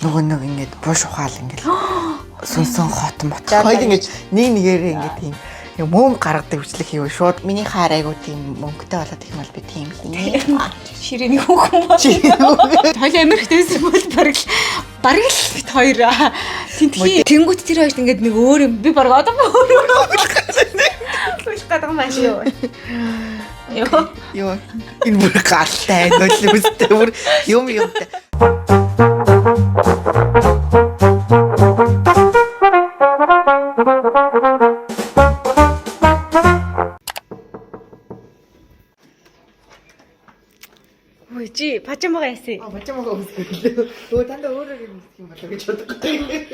нөгөө нэг ингээд буш ухаал ингээд сүнсэн хот мот. Хоёул ингээд нэгээрээ ингээд тийм мөм гаргадаг хүчлэг хийв шууд. Миний хаар айгуу тийм мөнгөтэй болоод их мал би тийм хийнэ. Ширээний хүүхэн бол. Хоёул Америктэйсэн бол бараг л бит хоёр тэнтхий тэнгуут тэр хоёрт ингээд нэг өөр юм би бараг одоо өөр хөлөх гэдэг юм байна юу. Йоо. Энэ бүр галтай нөлөөстэй бүр юмтай. Ой чи пажамага яасан. Пажамага өмсгөлөө. Өө танд өөрөө юм өмсөх юм болоо гэж боддог.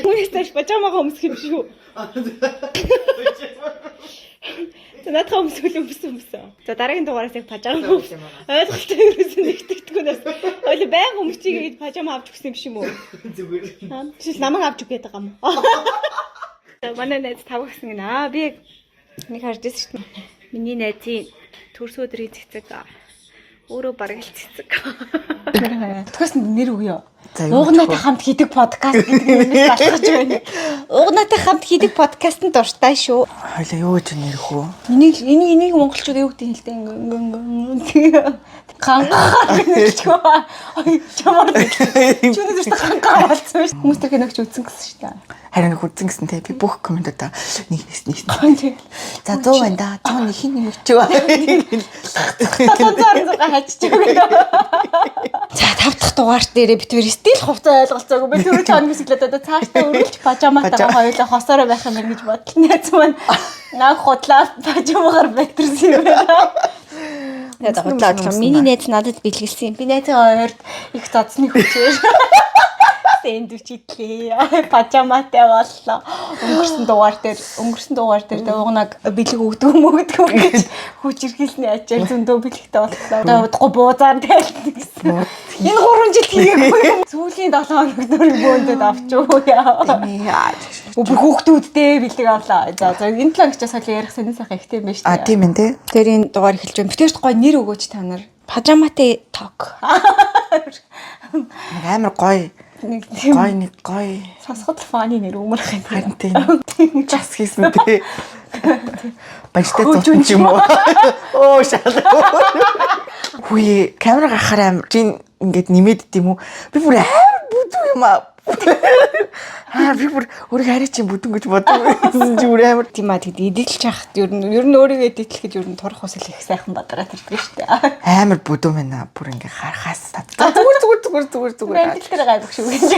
Үнэхээр пажамага өмсөх юм шүү. Надад өмссөн. За дараагийн дугаараас яг пажама ойлголттой ерөөсөө нэгтгэдэггүйнээс ойлоо байнга өмчийг гэж пажама авч өгсөн юм биш юм уу? Зүгээр. Жишээл намайг авч өгөх гэдэг юм. Манай найз тав гэсэн гинэ. Би нэг харж ирсэн шүү дээ. Миний найзын төрс өдрийн цэцэг өөрөө бараг л цэцэг. Подкаст нэр өгөө. Уугнаатай хамт хийдэг подкаст гэдэг нэрнээс батгаж байна. Уугнаатай хамт хийдэг подкастт дуртай шүү. Хойлоо юу гэж нэрх үү? Энийг монголчууд юу гэдэг юм хэлдэг. Хангаа гэж чамаар. Чүнэ зүрт хангаа болсон шүү. Хүмүүс тэр киногч үзсэн гэсэн шүү дээ. Харин үзсэн гэсэн те би бүх комментуудаа нэг. За 100 байна да. 101 хин нэг ч юу. 700 хачиж өгнө. За 5 дахь дугаар дээр битвэр стил хувцас ойлголцоогүй. Би түрүү чанаг хэсэглээд одоо цаашдаа өргөлж пажаматайгаа хоёулаа хосоороо байх юм гэж бодлоо. Найз маань наа худлаа пажамагаар байтарсан юм байна. Тэгээд худлаа миний найз надад бэлгэлсэн. Би найзгаа ойрд их цацны хүчээр сэндвичитлээ. Пажаматай боллоо. Өнгөрсөн дугаар дээр уугнаг бэлэг өгдөг гэж хүчирхийлсний ачаар зөндөө бэлэгтэй боллоо. Удахгүй буузаар тайлтна гэсэн. Энэ 3 жил хийгээгүй юм. Сүүлийн 7 хоног нөрөг бөөндöd авчуу яа. Бүр хүүхдүүдтэй бэлэг авлаа. За энэ 7 хоногчаас хойно ярих сонин сайхан ихтэй юм байна шүү дээ. Тийм ээ те. Тэр энэ дугаар эхэлж байна. Битэрт гоё нэр өгөөч та нар. Пажаматай ток. Нэг амар гоё. Нэг гоё. Сасгал фаны нэр өмөрх юм. Харин тийм. Час хийсэн те. Баяртай зурсан юм уу? Оо шалаа. Хүй камера гарахаар амар чинь ингээд нэмээд дим үү? Би бүр амар бүдүү юм аа. Би бүр өөрийг хараач юм бүдэн гэж бодсон чи бүр амар тийм аа тэгэд эдэлж яхад ер нь өөрийгөө эдэлэхэд ер нь турах усэл их сайхан бадраад ирдэг шүү дээ. Амар бүдүү байна бүр ингээ харахаас зүгээр. Мэндэл дээр гайвах шүү гэж.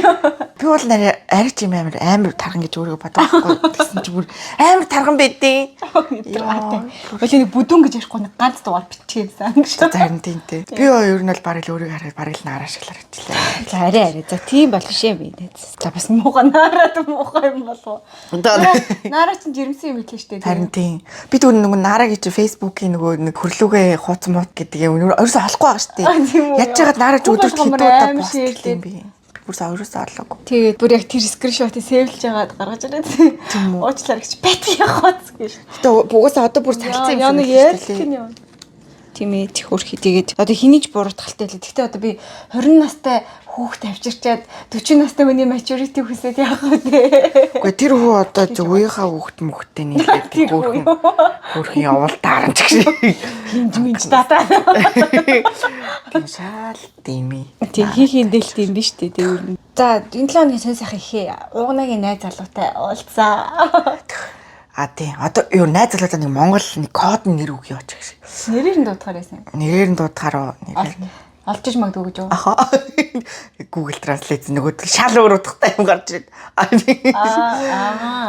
Би бол арайч юм амар тархан гэж өөрийгөө бодохгүй гэсэн чи бүр амар тархан байдیں۔ Болоо нэг бүдүүн гэж ярихгүй нэг ганц дугаар биччихсэн гэж. Харин тийм те. Би ер нь бол бараг л өөрийгөө хараад бараг л наараа шаглаар хэвчлээ. За арай. За тийм болох шээ би. За бас муухай наараад муухай юм болов. Наараа чинь жирэмсэн юм хэлээ штэ. Харин тийм. Би түн нөгөө наараа гэж Facebook-ийн нөгөө нэг хөрлөөгөө хууц мууд гэдэг юм ерөөсөө олохгүй байгаа штэ. Яаж яагаад наараач өдөрт хэдүүдээ постлээ би. Бүр саураас орлоогүй. Тэгээд бүр яг тэр скриншотыг сэвлж яагаад гаргаж ирээд уучлаарай гэж бат явахац гэж. Гэтэ угаасаа одоо бүр цалцсан юм шүү дээ. Тийм ээ хөрхи тэгээд одоо хинийч буруутгалтай лээ. Гэтэ одоо би 20 настай хүүхд авчирчаад 40 настай хүний maturity хүсээд яах вэ? Гэхдээ тэр хүү одоо зөвийнхаа хүүхд мөхтэй нийлээд хөрхи явал таарч гэж. Хинж татаа. Тийм шал дими. Тийм хийхин дэлт юм биш үү тэр юу. За энэ 7 хоногийн сэн сайхан ихээ. Уугнагийн найз залуутай уулзаа. Тийм. Одоо юу найз залуудаа нэг Монгол нэг код нэр өгье оч гэж. Нэрээр нь дуудахаар байсан. Нэрээр нь дуудахаар олж магадгүй гэж юу? Аха. Google Translate нөгөөдөл шал өөр утгатай юм гарч ирээд.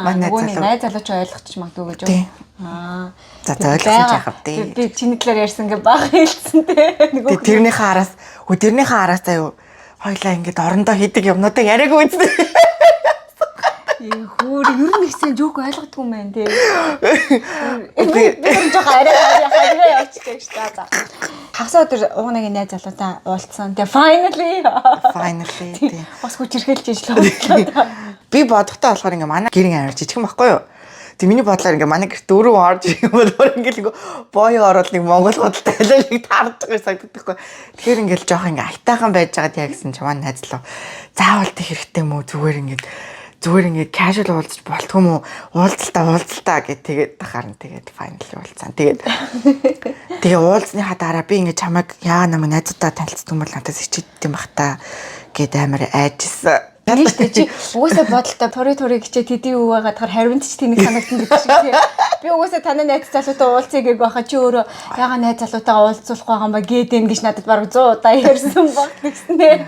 Манай найз залууч ойлгочих магадгүй гэж юу? За ойлгосон ч яхав тий. Би чиний талаар ярьсан гэ баг хэлсэн те. Тэрнийхээ араас аюу хоёлаа ингээд орондоо хийдэг юмнуудаа яриаг үзсэн. Хөөр ер нь ихсэн жоок ойлгодгүй юм байна тий. Би жоох арай явчихдаг шүү дээ. Хагасаа өдөр уугнагийн найз залуутай уулзсан. Тэгээ finally тий. Бас хүчирхээлж ижлээ. Би бодохтой болохоор ингээ манай гэрийн аваар жижигэн байхгүй юу? Тэг миний бодлоор ингээ манай гэрт дөрөв орж ирэх юм бол ингээл боёо ороод нэг Монгол худалтай ажиллаж таарч байгаа санагдахгүй. Тэгэхээр ингээл жоох ингээ айтаахан байж байгаа тийг гэсэн чи манай найз лөө заавал тэг хэрэгтэй мүү зүгээр ингээд casual уулзч болтгүй юм уу? Уулзалтаа гэд тэгээд харна тэгээд finally уулзсан. Тэгээ уулзсныхаа дараа би ингээд чамайг яа намайг найзуудаа танилцсан юм бол надаас ичээдсэн бах та гэд амар айжсэн. Тэгэж чи угаасаа бодолтой тори гिचээ тэдий юу байгаад хар хариунд ч тэнийг санагдсан гэдэг шиг тий. Би угаасаа танай найз залуутай уулзъя гээг байхаа чи өөрөө яга найз залуутайгаа уулзуулах байгаа юм ба гэдэн гэж надад бараг 100 удаа ярьсан баг гэснээр.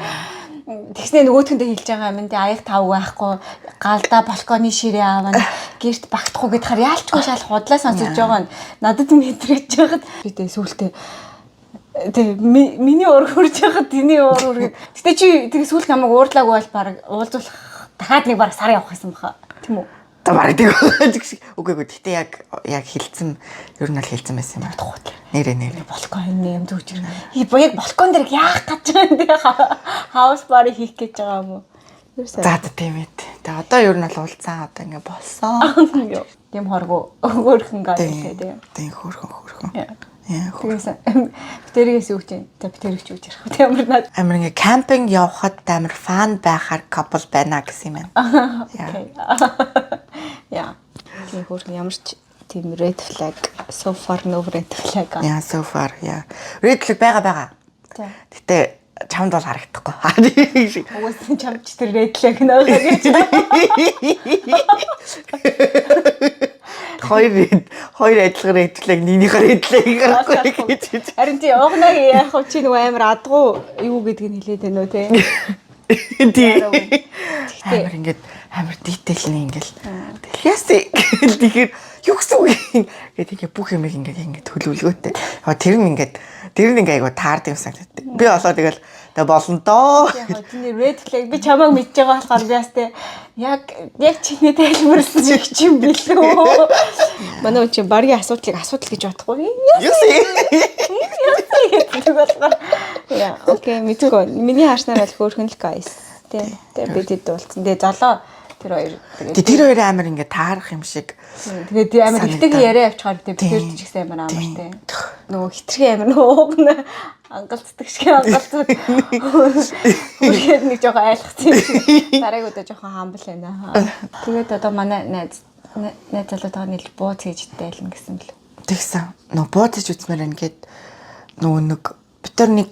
Тэгснээ нөгөөтгөндөө хэлж байгаа юм тий аяг тав байхгүй галдаа балконы ширээ аавна гэрт багтахгүй гэд хар яалчгүй шал худлаа сонсож байгаа нь надад мэдрэж байгаад би тэ сүултээ тэг миний уур хурж байгаад тэний уур үргээд гэтээ чи тэг сүулт намайг уурлаагүй бол баг уулзуулах дахиад нэг баг сар явах гэсэн баха тийм үү та бараг тийм үгүй гэтээ яг хилцэн ер нь л хилцэн байсан юм байна нэрээ балкон юм дүүж яг балкон дээр яах гэж байгаа юм бэ хаус барыг хийх гэж байгаа юм уу за тийм ээ тэг одоо ер нь л уулзсан одоо ингээ болсон тийм хоргоо хөөрхөн гал тийм хөөрхөн Тэгээс битэрээс юу гэж та битэрч юу ярих вэ? Амар ингээ кампинг явхад амар фан байхаар couple байна гэсэн юм байна. Яа. Тийм хөөрхөн ямар ч тийм red flag so far no red flag. Яа so far яа. Red flag байгаа. Гэтэ чамд бол харагдахгүй. Угсаа чамд ч тэр red flag нөө гэж. Хоёр адилхан рэдлэг нэгнийхээ рэдлэг гарахгүй гэж. Харин тий огнаг яах вэ чи нөгөө амар адгуу юу гэдгийг хэлээд байна уу те. Тий. Амар ингээд амар детейлний ингээл. Яасэ тэгэхээр юу гэсэн үг гэдэг ингээд бүх юм ингээд төлөвлөгөөтэй. Тэр нь ингээд айгу таард юм санагдав. Би болоо тэгэл болно доо. Яг тийм red flag би чамайг мэдж байгаа болохоор би бас те яг чиний тайлбарласан ч юм билүү. Манай үчи баргийн асуудал гэж бодохгүй. Яа, окей, мэдгүй. Миний хааснаар бол хөөрхөн л guys. Тэгээ би тэд уулцсан. Тэгээ золоо тэр хоёр амар ингээд таарах юм шиг. Тэгээд амар ихтэй яриа авчихаар тэг бид ч ихсэн амар те. Нөгөө хитрхи амар нөгөө ангалцдаг шиг ангалцаад үргээд нэг жоохон айлгцсан юм шиг дараагуудаа жоохон хамбал байна. Тэгээд одоо манай найз залуутайгаа нийлж бууз хийж дайлна гэсэн л. Тэгсэн. Нөгөө бууз хийж үзмээр ингээд нөгөө нэг битэр нэг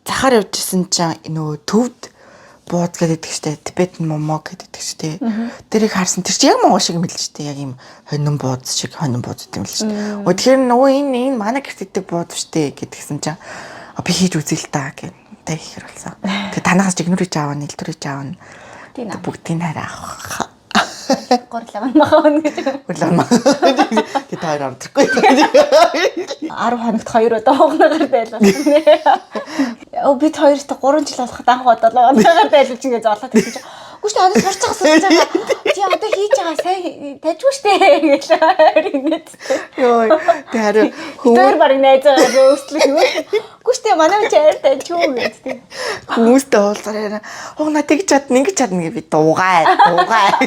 захаар явжсэн чинь нөгөө төвд бууз гэдэг штэ Тибетэн момо гэдэг штэ. Тэрийг харсан тэр чинь яг монгол шиг юм л штэ. Яг юм хонин бууз шиг хонин бууз гэдэг юм л штэ. Тэгэхээр нөгөө энэ манай гэрт иддэг бууз штэ гэдгсэн чинь би хийж үзье л та гэх ихэр болсон. Тэгээ танаас жигнүрэж аавна, илтүрэж аавна. Бүгдийг хараа авах. Горлоо махаон гэж. Тэгээ таар амтрахгүй. 10 хоногт 2 удаа хоогноор байлуулсан нэ. Би 2-т 3 жил болох анх удаа хоогноор байлуулж ингэ золоод ирсэн чинь. Үгүй шүү дээ сурч байгаа сууж байгаа. Чи одоо хийж байгаа сайн тажгүй шүү дээ гэж яриад. Йоо. Тэр хоёр барыг найз байгаа рөөслөх юм. Үгүй шүү дээ манай чи ярьж тажгүй гэдэг. Хүмүүстэй уулзаараа хоогноо тэгж чадна ингэж чадна гэж би дуугаа.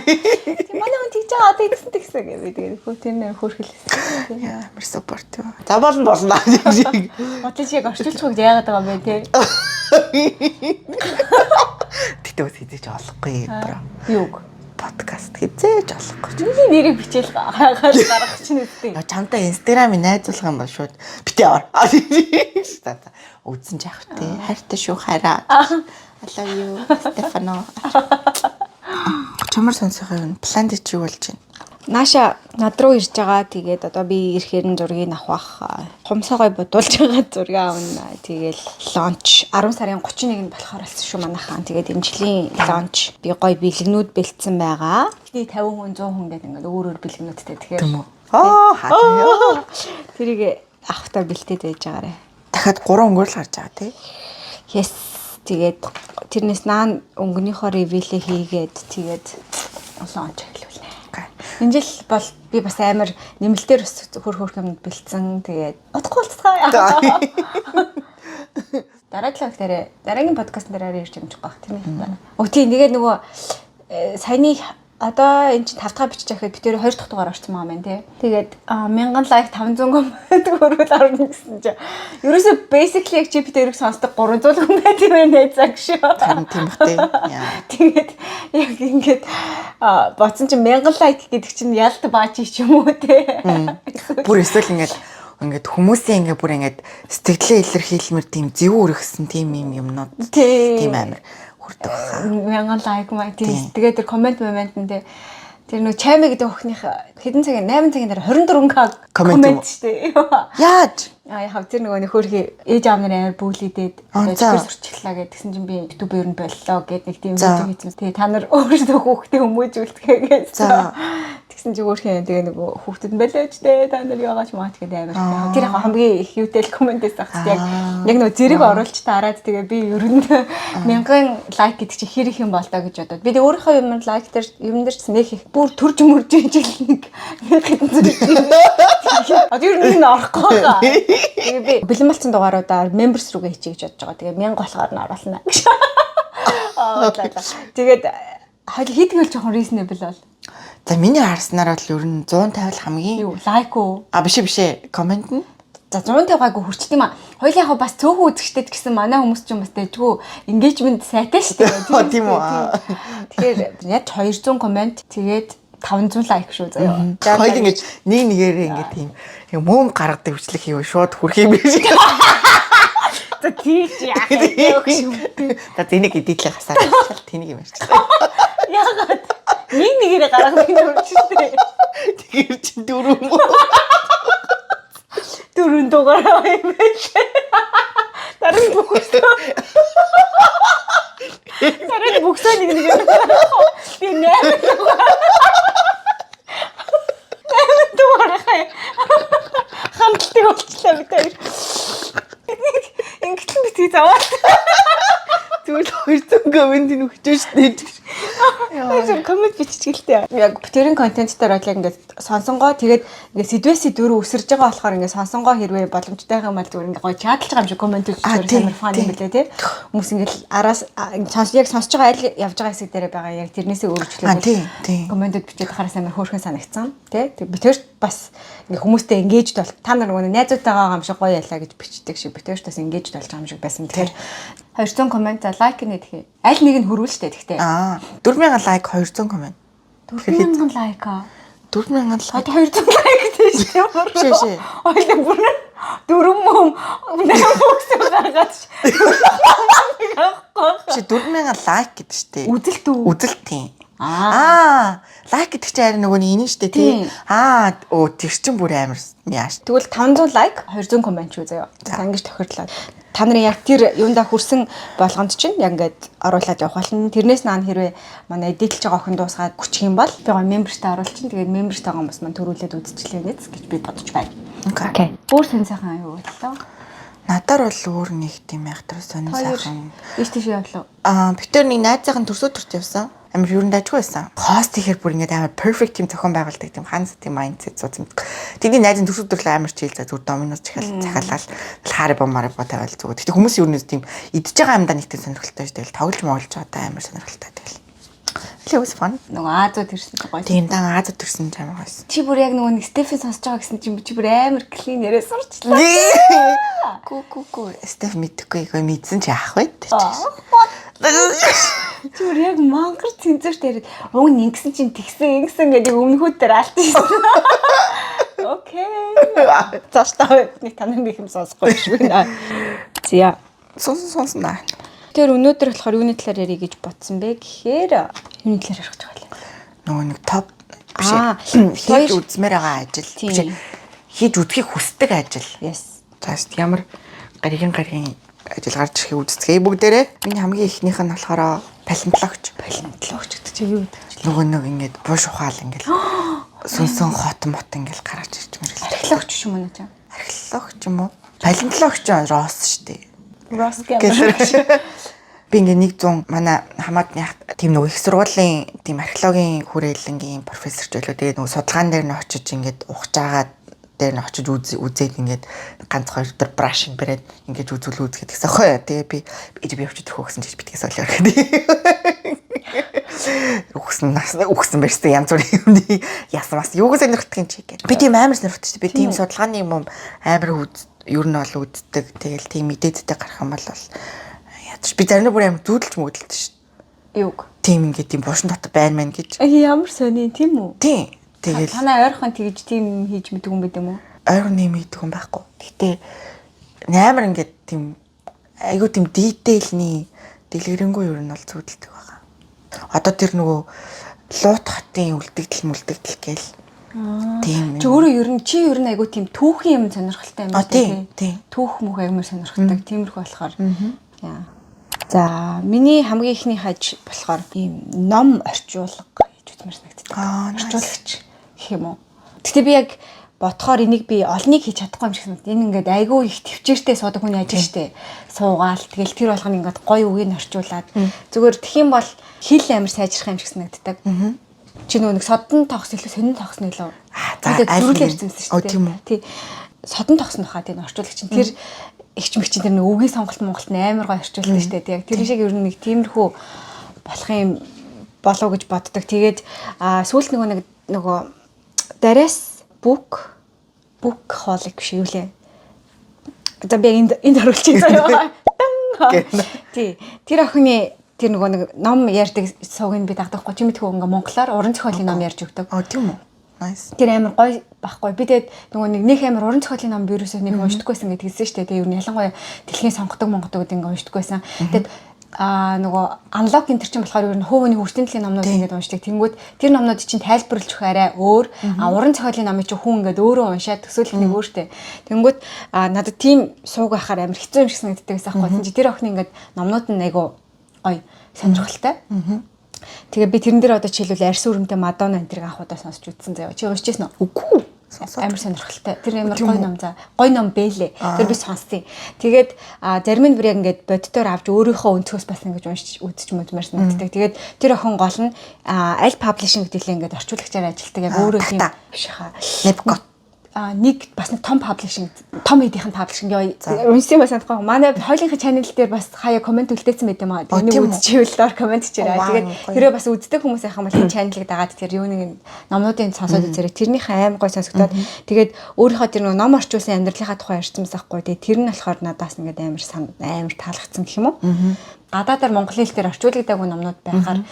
Тийм манай хүн тэгж байгаа одоо тэгсэн гэдэг. Тэгээд тэр нэр хөөрхөлсэн. Яа, амар supportive. За болно. Бодлоо чи яг орчуулчихгүй гэж яагаад байгаа юм бэ те. Тэгтээ бас хийж олохгүй бро. Юуг? Подкаст хийж олохгүй. Миний нэрийг бичээл гаргах чинь үстэй. Чамтай инстаграмыг найзуулах юм бол шууд битээ ор. Үзсэн ч яах вэ? Хайртай шүү хараа. I love you, Stefano. Чамар сонсохоо юм. План дээр чи юу болж байна? Нааша над руу ирж байгаа. Тэгээд одоо би ирэхээр нь зургийг авах. Хумсагой бодуулж байгаа зургийг авна. Тэгээд лонч 10 сарын 31-нд болохоор болсон шүү манайхаа. Тэгээд энэ жилийн лонч би гоё бэлгнүүд бэлдсэн байгаа. Эхний 50 хүн 100 хүн гэдэг ингээд өөр бэлгнүүдтэй. Тэгэхээр хаа. тэрийг авахтаа бэлтээд байж байгаарэ. Дахиад 3 өнгөрөл гарч байгаа тий. Yes. Тэгээд тэрнээс наан өнгөнийхөө ревилээ хийгээд тэгээд лонч хэлүүлнэ. Энэ жил бол би бас амар нэмэлтээр хөрх юмд бэлдсэн. Тэгээд удахгүй болцгоо. Дараагийн подкаст дээр ирж юмчих баг тийм ээ. Өө тийм тэгээд нөгөө саяны одоо энэ чинь 5 дахь бичиж байхад бид 2 дахь дугаар орсон байгаа юм тий. Тэгээд 1000 лайк 500 коммент хүрвэл орно гэсэн чинь. Ерөөсөө basically яг чи бид 2-ыг сонсдог 300 коммент юм найзаг шүү. Тийм бахтэй. Тэгээд яг ингээд бодсон чинь 1000 лайк гэдэг чинь ялт баач ч юм уу тий. Бүр эсвэл ингээд хүмүүсийн ингээд бүр ингээд сэтгэлээ илэрхийлмэр тийм зөв өргөсөн тийм юмнууд тийм амар хүрдэг байна. 1000 лайк маа тийм. Тэгээд тэр коммент моментэн тэр нөө чаймэ гэдэг охиных хэдэн цагийн 8 цагийн дараа 24к коммент штэ. Яаж? Яг тэр нөгөө нөхөрхий ээж аав нарын амар бүглийдээд зөвхөн сурчлаа гэдгсэн чинь би YouTube ер нь боллоо гэд нэг тийм видео хийсэн. Тэгээ та нар өөрсдөө хүүхдээ хүмүүжүүлдэхээ гэсэн. Тэгсэн чинь өөрхий тэгээ нөгөө хүүхдэд болооч дээ та нар яагаад ч маа тэгээд амар. Тэр хамгийн их юутэй комментээс ахс яг нөгөө зэрэг оруулж таарад тэгээ би ер нь 1000 лайк гэдэг чи хэр их юм бол таа гэж бодоод. Би тэгээ өөрийнхөө юм лайк дээр юм дээр ч нэг их бүр төрж мөрж ижил нэг хэдэн зүйл. Одоо ер нь орохгүй байгаа. Тэгээ би бэлэн болсон дугааруудаар members руугаа хийчих гэж бодож байгаа. Тэгээ 1000 болохоор нь оруулна гэж. Тэгээд хойл хийдэг л жоохон reasonable бол. За миний харснаар бол ер нь 150 хамгийн юу лайк уу? Биш коммент нь. За 150-аагүй хүрчт юм аа. Хоёлын яг бас цөөхөн үзэгчтэй гэсэн манай хүмүүс ч юм бас дэжгүй engagement сайтай шүү дээ. Тийм үү. Тэгэхээр яг 200 коммент тэгээд 500 лайк шүү заяа. Хоёул ингэж нэгээрээ ингэ тийм мөөм гаргадаг бичлэг хийв шууд хүрх юм биш. За тийч яах вэ? За зэнийг эдиглээ хасаад тэнийг юм шиг. Яагаад нэгээрээ гаргадаг юм шүү дээ. Тэгэхээр чи дөрөв дугаар юм биш. Тарин бүгсөө нэг би дугаар хай. Хамтлагтай болчихлоо бид хоёр. Ингээд би тий заваа. Тэгвэл 200 коммент нүхэж штэ. Яа, коммент биччихэлтэй. Яг бүтэрийн контент дээр бол ингээд сонсонгоо тэгээд ингээд сэдвээс дөрөв өсөрж байгаа болохоор ингээд сонсонгоо хэрвээ боломжтой юм бол зүгээр ингээд гоё чадлж байгаа юм шиг коммент биччихээр амар фан юм билээ тий. Хүмүүс ингээд араас яг сонсож байгаа айл явж байгаа хэсэг дээр байгаа яг тэрнээсээ өөрчлөлт комментод бичээд хараас амар хөөрхөн санагцсан тий. Тэг битэр бас ингээд хүмүүстэй engaged бол та нар нөгөө найзуудтайгаа юм шиг гоё ялаа гэж бичдэг шиг битэр бас engaged болж байгаа юм шиг байсан. Тэгэхээр 200 коммент лайк нэдхий. Аль нэг нь хөрвөл штэ тэгтээ. 4000 лайк 200 коммент. 4000 лайк аа. 4000 лайк. 200 лайк тийш юм уу? Шээ. Ойлоо бүр дөрөм бокс гаргаад. Чи 4000 лайк гэдэг штэ. Үзэлт үү? Үзэлт тийм. Лайк гэдэг чинь арай нөгөө нэг штэ тий. Тэр чин бүр амар яаш. Тэгвэл 500 лайк 200 коммент шүү заяа. За ингэж тохирлоо. Та нарын яг тэр юунда хүрсэн болгонд чинь яг ингээд оруулаад явах болно. Тэрнээс наан хэрвээ манай эдитлж байгаа охин дуусгаад хүчих юм бол би гоо мембертэй оруулчин. Тэгээд мембертэй байгаа хүмүүс маань төрүүлээд үзчихлээ гэж би бодож байна. Окей. Өөр хэн сайхан юу боллоо? Надаар бол өөр нэг тийм айхтар сонин сайхан. Ийш тийш явлаа. Бид тэр нэг найзаахан төрсөө төрт явсан. Амар юу дажгүй байсан. Хост ихээр бүр ингээд амар perfect team зохион байгуулдаг тийм ханс тийм mindset зүүц юм. Тэдний найзын төрсөө төрлөө амар чийл за зүр доминоз захиалал харибо марибо тавиал зүгээр. Гэтэ хүмүүс юу нээс тийм идж байгаа юмдаа нэг тийм сонирхолтой шүү дээ. Тоглож моолж байгаа амар сонирхолтой тэгэл. It was fun. Нөгөө Азууд ирсэн гоё. Тийм дан Азууд ирсэн амар гоёсэн. Чи бүр яг нөгөө нэг Стефен сонсож байгаа гэсэн чинь чи бүр амар клин яриа сурчлаа. Ку Стеф мэдгүй гоо мэдсэн чи ах байт. Чи бүр яг мангар цэнзэрт яриад уг нэгсэн чинь тэгсэн ингэсэн гэдэг өмнөхүүд дээр алдчихсан. Окей. Цаашдаа нэг танай нэг юм сонсохгүй шүү нэ. Зя. Сонснаа. Тэр өнөөдөр болохоор юуны талаар ярих гэж бодсон бэ гэхээр юуны талаар ярих гэж байна. Нөгөө нэг топ биш. Хийж үзмээр байгаа ажил. Биш. Хийж үзхийг хүсдэг ажил. Yes. Цааш ямар гаригийн ажил гарч ирэхийг үздэгэ бүгдээрээ. Миний хамгийн ихнийх нь болохоор палеонтологч. Палеонтологч гэдэг чинь юу вэ? Нөгөө нэг ингээд буш ухаал ингээд сүнсэн хот мот ингээд гарч ирж мэрэл. Археологч юм уу нэ? Археологч юм уу? Палеонтологч Росс шүү дээ. Росс гэдэг. Би ингээ 100 манай хамаатны тийм нөгөө их сургуулийн тийм археологийн хүрээлэнгийн профессор ч байлоо. Тэгээд нөгөө судалгаан дээр нь очиж ингээд ухаж агаад дээр нь очиж үзээд ингээд ганц хоёр өдөр брашинг бариад ингээд үзүүл үзгээд гэсэн хөө. Тэгээ би явж төрхөө гэсэн чиж битгээс олоо гэдэг. Үхсэн байштай янз бүрийн юмны ясмаас юуг сонирхдаг юм чи гэх. Би тийм амар сонирхдаг чи. Би тийм судалгааны юм амар ер нь бол үздэг. Тэгэл тийм мэдээдтэй гарах юм бол ядаж би зарим бүр амар зүүдэлж мөдөлдөг ш. Юуг? Тийм ингээд тийм бушин дотор байна мэн гэж. Ямар сони тийм үү? Тийм. Тэгэл танаа ойрхон тэгж тийм хийж мэддэг юм байт юм уу? Ойрхон юм мэддэг юм байхгүй. Гэтэ амар ингээд тийм айгуу тийм дитэйлний дэлгэрэнгүй ер нь бол зүүдэлдэг байгаа. Одоо тэр нөгөө луут хатын үлдэгдэл гээл. Тийм. Чи өөрөө ер нь айгуу тийм түүхийн юм сонирхолтой юм байна тийм. Түүх мөх аймаар сонирхдаг. Тиймэрхүү болохоор. Яа. За, миний хамгийн ихний хаж болохоор ийм ном орчуулга гэж үзмээр санагддаг. Орчуулагч гэх юм уу. Гэтэ би яг бодохоор энийг би олныг хийж чадахгүй юм шиг санагдав. Энэ ингээд айгүй их төвчээртэй суудаг хүний ажил штэ. Суугаал тэгэл тэр болгоно ингээд гоё үгийг орчуулад зүгээр тэх юм бол хэл амир сайжрах юм шиг санагддаг. Чи нөгөө нэг содон тогс илүү сонин тогс нөлөө. Зүрхлээ ярьсан шүү дээ. Тий. Содон тогс нь хаа тийм орчуулагч чинь тэр эгч мэгч тэр нэг үгийн сонголт Монголд амар гоё орчуулдаг шүү дээ. Яг тэр шиг ер нь нэг тиймэрхүү болох юм болов гэж боддог. Тэгээд сүүлд нөгөө дараас бук хоолыг биш юу лээ. За би энд харуулчих заяа. Тий. Тэр охины тэр нөгөө нэг ном ярьдаг сууг нь би дагдахгүй чи мэдхүү ингээ монголоор уран зохиолын ном ярьж өгдөг. Тийм үү. Nice. Тэр амар гоё байхгүй. Би тэгээд нөгөө нэг амар уран зохиолын ном вирусыг нэг уншдаггүйсэн гэдээ хэлсэн шүү дээ. Тэгээд ер нь ялангуяа дэлхийн сонгодог гэдэг ингээ уншдаггүйсэн. Тэгээд нөгөө unlock энэ чинь болохоор ер нь хөвөний хөгжлийн дэлхийн номнууд ингээд уншдаг. Тэнгүүд тэр номнууд чинь тайлбарлаж өгөх арай өөр. Уран зохиолын номыг чинь хүн ингээд өөрөө уншаад төсөөлөх нэг өөртэй. Тэнгүүд надад тийм сууг байхаар амар хэцүү юм шиг санагддаг гэсэн байхгүй. Тэр охины ингээд номнууд нь айгу гоё сонирхолтой. Тэгээ би тэрэн дээр одоо жишээлбэл арьс өрөмтэй Мадонна энэ тэрийг анх удаа сонсч үзсэн заяа. Чи уншижсэн үү? Үгүй. Амар сонирхолтой. Тэр амар гоё ном за. Гоё ном бэлээ. Тэр би сонссон. Тэгээд зарим нь бүр яг ингээд боддоор авч өөрийнхөө өнцгөөс бас ингэж уншиж үзэж мэдмээр санагддаг. Тэгээд тэр охин гол нь аль паблишинг гэдгийг ингээд орчуулагчаар ажилладаг. Яг өөрөө тийм биш хаа. Nepgot нэг бас нэг том паблишинг, том эдийнхэн паблишинг уншсан бас санахгүй. Манай хоёулынхаа чанал дээр бас хаяа комент үлдээсэн байт юм аа. Энийг үзчихвэл доор комент хийрээ. Тэгээд тэрөө бас үздэг хүмүүс айхан бол энэ чаналыг дагаад тэр юу нэг номнуудын сонсоод үзээрэй. Тэрнийхээ аим гой сонсогдоод тэгээд өөрийнхөө тэр нэг ном орчуулсан амьдралынхаа тухай ярьсан байхгүй. Тэгээд тэр нь болохоор надаас ингээд амар таалагдсан гэх юм уу? Гадаадаар монгол хэл дээр орчуулагдаагүй номнууд байхаар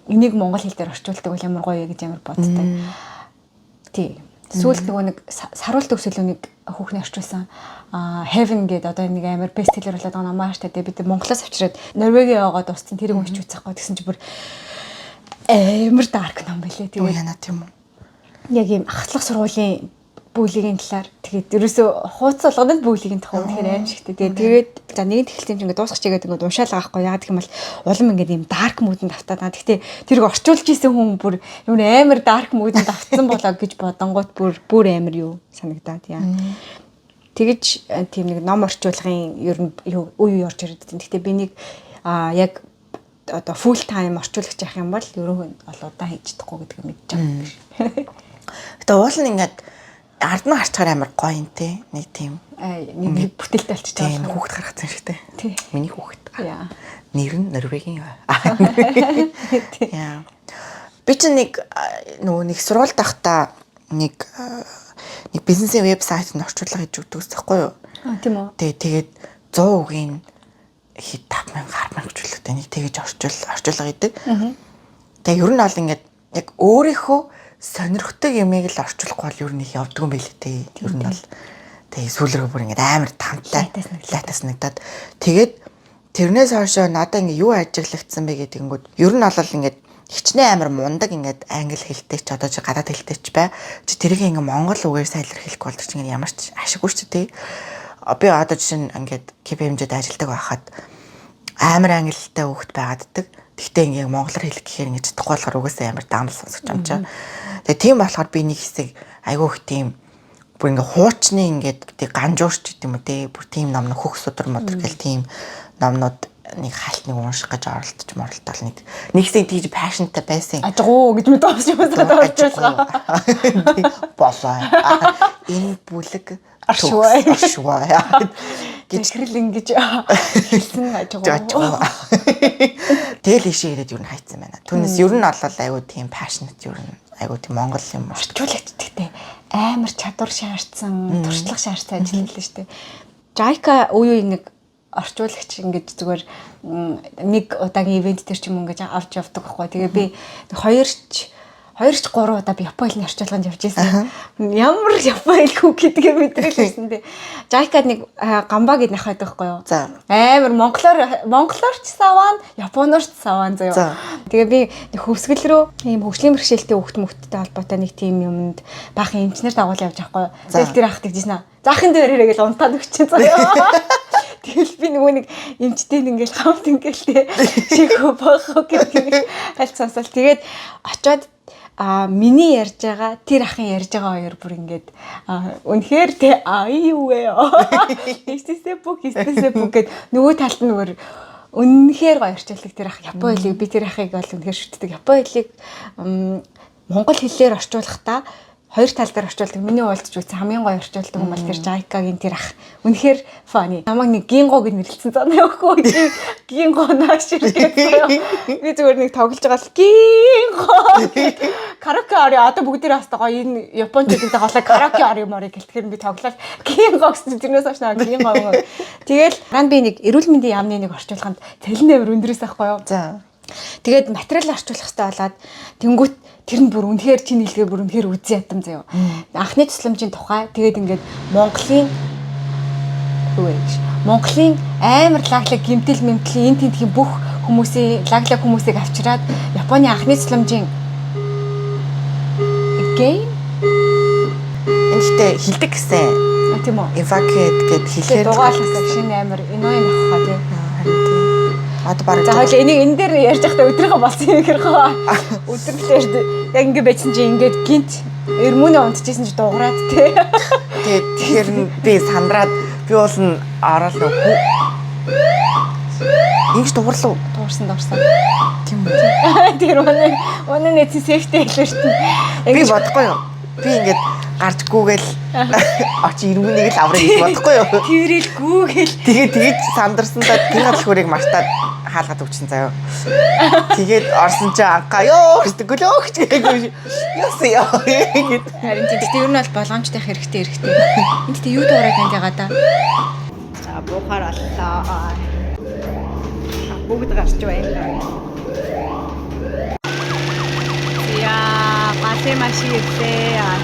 энийг монгол хэл дээр орчуулдаг бол ямар гоё вэ гэж амар боддог. Тий. Сүүлд нөгөө нэг саруулт төгсөлөөнийг хүүхний орчуулсан Heaven гэдэг одоо нэг амар бестселлер болоод байгаа намаа штэ бид Монголоос авчираад Норвеги яваад дууссан тэрийг уншиж үзэхгүй тэгсэн чи бүр амар дарк ном байлээ тийм яна тийм үү. Яг юм ахлах сургуулийн бүлгийн талаар тэгээд ерөөсөө хууц болгонд бүлгийн тухай үнэхээр аим шигтэй. Тэгээд за нэгэн тэхэлцэн чинь ингээд дуусах чигээд ингээд уншаал байгаа хгүй. Яагаад гэх юм бол улам ингээд юм dark mood-д автаад байгаа. Гэхдээ тэрийг орчуулж исэн хүн бүр юм амар dark mood-д автсан болоо гэж бодонгууд бүр амар юу санагдаад яа. Тэгэж тийм нэг ном орчуулгын ер нь үе орж ирээд байна. Гэхдээ би нэг яг одоо full time орчуулагч явах юм бол ерөнхийдөө олоодан хийж чадахгүй гэдгийг мэдчихэж байгаа. Гэтэ уул нь ингээд ард нь харчаар амар гоё юм те. Нэг тийм нэг бүтээлтэй болчих жаа. Хүүхэд гаргацсан шигтэй. Миний хүүхэд. Яа. Нэр нь Норвегийн. Яа. Би ч нэг нөгөө нэг сургуульд байхдаа нэг бизнесийн вебсайт нь орчуулга хийж өгдөг байхгүй юу? Тийм үү. Тэгээд 100 үгийн хит 5000 10,000 хүчлэгтэй нэг тэгэж орчуулга хийдэг. Тэгээ ер нь бол ингээд яг өөрийнхөө сонирхдаг ямиг л орчуулахгүй бол ер нь их явдгүй юм байлээ те. Ер нь бол тэгээ сүүлрээ бүр ингээд амар тамтай лайтас нэгдээд тэгээд тэрнээс хойшоо надаа ингээд юу ажиглагдсан бэ гэдэгэнгүүд ер нь бол ингээд хичнээн амар мундаг ингээд англи хэлтэй ч одоо чи гадаад хэлтэй ч бай. Чи тэрийг ингээд монгол үгээр сайлар хэлэхгүй болдог чи ингээд ямар ч ашиггүй ч те. Би одоо жишээ нь ингээд KPMG-д ажилладаг байхад амар англитай хүүхэд байгааддаг. Гэхдээ ингээд монголоор хэлэх гэхээр ингээд чадахгүй болохоор угаасаа амар даамал сонсож юм чаа. Тэгээ тийм болохоор би нэг хэсэг айгүй их тийм бүр ингээд хуучны ингээд ганжуурч гэдэг юм үү те. Бүр тийм ном хөх судар модер гэл тийм номнууд нэг хальтныг унших гэж оролдол нэгсээ тийж passionтай байсан. Ажгуу гэж мэд авч юмсаад орж байсан. Болоо. Энэ бүлэг Аршваа. Гэтэл ингэж хэлсэн ажгуу. Тэгэл ишээ ирээд юу н хайцсан байна. Түүнээс ер нь бол айгуу тийм passionate ер нь айгуу тийм Монгол юм орчуулагч гэдэг амар чадвар шаардсан, туршлага шаардсан ажил хэлсэн шүү дээ. Жайка үе нэг орчуулагч ингэж зүгээр нэг удаагийн ивент төр ч юм ингэж авч явдаг байхгүй. Тэгээ би 2-3 удаа би Японы хэлний орчуулганд явж байсан. Ямар Японы хүү гэдгээ мэдрэлсэн дээ. Жайкад нэг гамбаа гэд нахаад байхгүй юу? За. Амар монголоорч саван, японоорч саван заяа. Тэгээ би нэг хөвсгөл рүү ийм хөгжлийн бэрхшээлтэй хүүхдтэй холбоотой нэг тим юмд баахан эмчнэр дагуул явж байхгүй юу? Тэгэл тэр ахдаг жийсэн аа. Заахын дээрээ гэж унтаад өгч заяа. Тэгэл би нөгөө нэг эмчтэй ингээл хамт ингээл тэ шигөө бохоо гэдэг аль цаасаал тэгээд очоод миний ярьж байгаа тэр ахын ярьж байгаа хоёр бүр ингээд үнэхээр тэ юу вэ? Истэсэ бүх гэд нөгөө талд нөгөө үнэхээр гоё орчуулдаг тэр ах Японы хэлийг би тэр ахыг бол үнэхээр шүтдэг. Японы хэлийг монгол хэлээр орчуулахдаа хоёр тал дээр орчуулдаг. Миний уулзч үзсэн хамгийн гоё орчуулдаг юм бол тэр Жайкагийн тэр ах. Үнэхээр funny. Намайг нэг гинго гэж нэрлэлсэн санаа явахгүй. Гинго нааш гэдэг. Би зүгээр нэг тоглож байгаа л гинго. Караоке ари одоо бүгдээ хастаа гоё энэ японочдтой хоолой караоке ари морыг гэлтгэр би тоглоод гинго гэсэн тэрнээс хойш нэг гинго. Тэгэл ганд би нэг эрүүл мэндийн яамны нэг орчуулганд цалин амир өндөрөөс ахгүй юу. За. Тэгээд материал орчуулах хэрэгтэй болоод тэнгуут тэр нь бүр үнэхээр чиний хэлгээ бүр үнэхээр үзэн ятам заяа. Анхны тусламжийн тухай тэгээд ингээд Монголын амар лаглаг гимтэл мэмтлийн энэ тентхийн бүх хүмүүсийн лаглаг хүмүүсийг авчираад Японы анхны тусламжийн гейм энэтэй хилдэг гэсэн. Тийм үү? Evacuate гэд хэлээр дугаалсан шинэ амар иноо юм авах тийм. Одоо бараг за хоёул энийг энэ дээр ярьж байхдаа өдрийнхөө болсон юм хэрэг өдөрлөөр яг ингэ байцсан чи ингээд гинт эрмүнэ унтчихсэн чи дуурайд тий. Тэгээд тэгэхээр би сандраад би бол н ороод хүү ингэж дурлав. Дуурсан. Тийм үү. Тэр өнөө нэг сейфти хэлвэр шүү дээ. Би бодохгүй юу. Би ингээд гарч гүүгээл очи эрмүнийг л аврах гэж бодохгүй юу. Тэрэл гүүгээл. Тэгээд сандарсандаа тэр хөлхөрийг мартаад хаалгаад өгсөн заяа. Тэгээд орсон чи анхаа ёо гэдэг гөлөөгч гэхгүй. Ясаа гэд. Харин тийм гэхдээ ер нь бол болгоомжтой хэрэгтэй. Энд тийм юу дуурайд байна ягаа да. За буухаар боллоо. Бүгд гарч байна. Яа, пасэ машин ирсэн.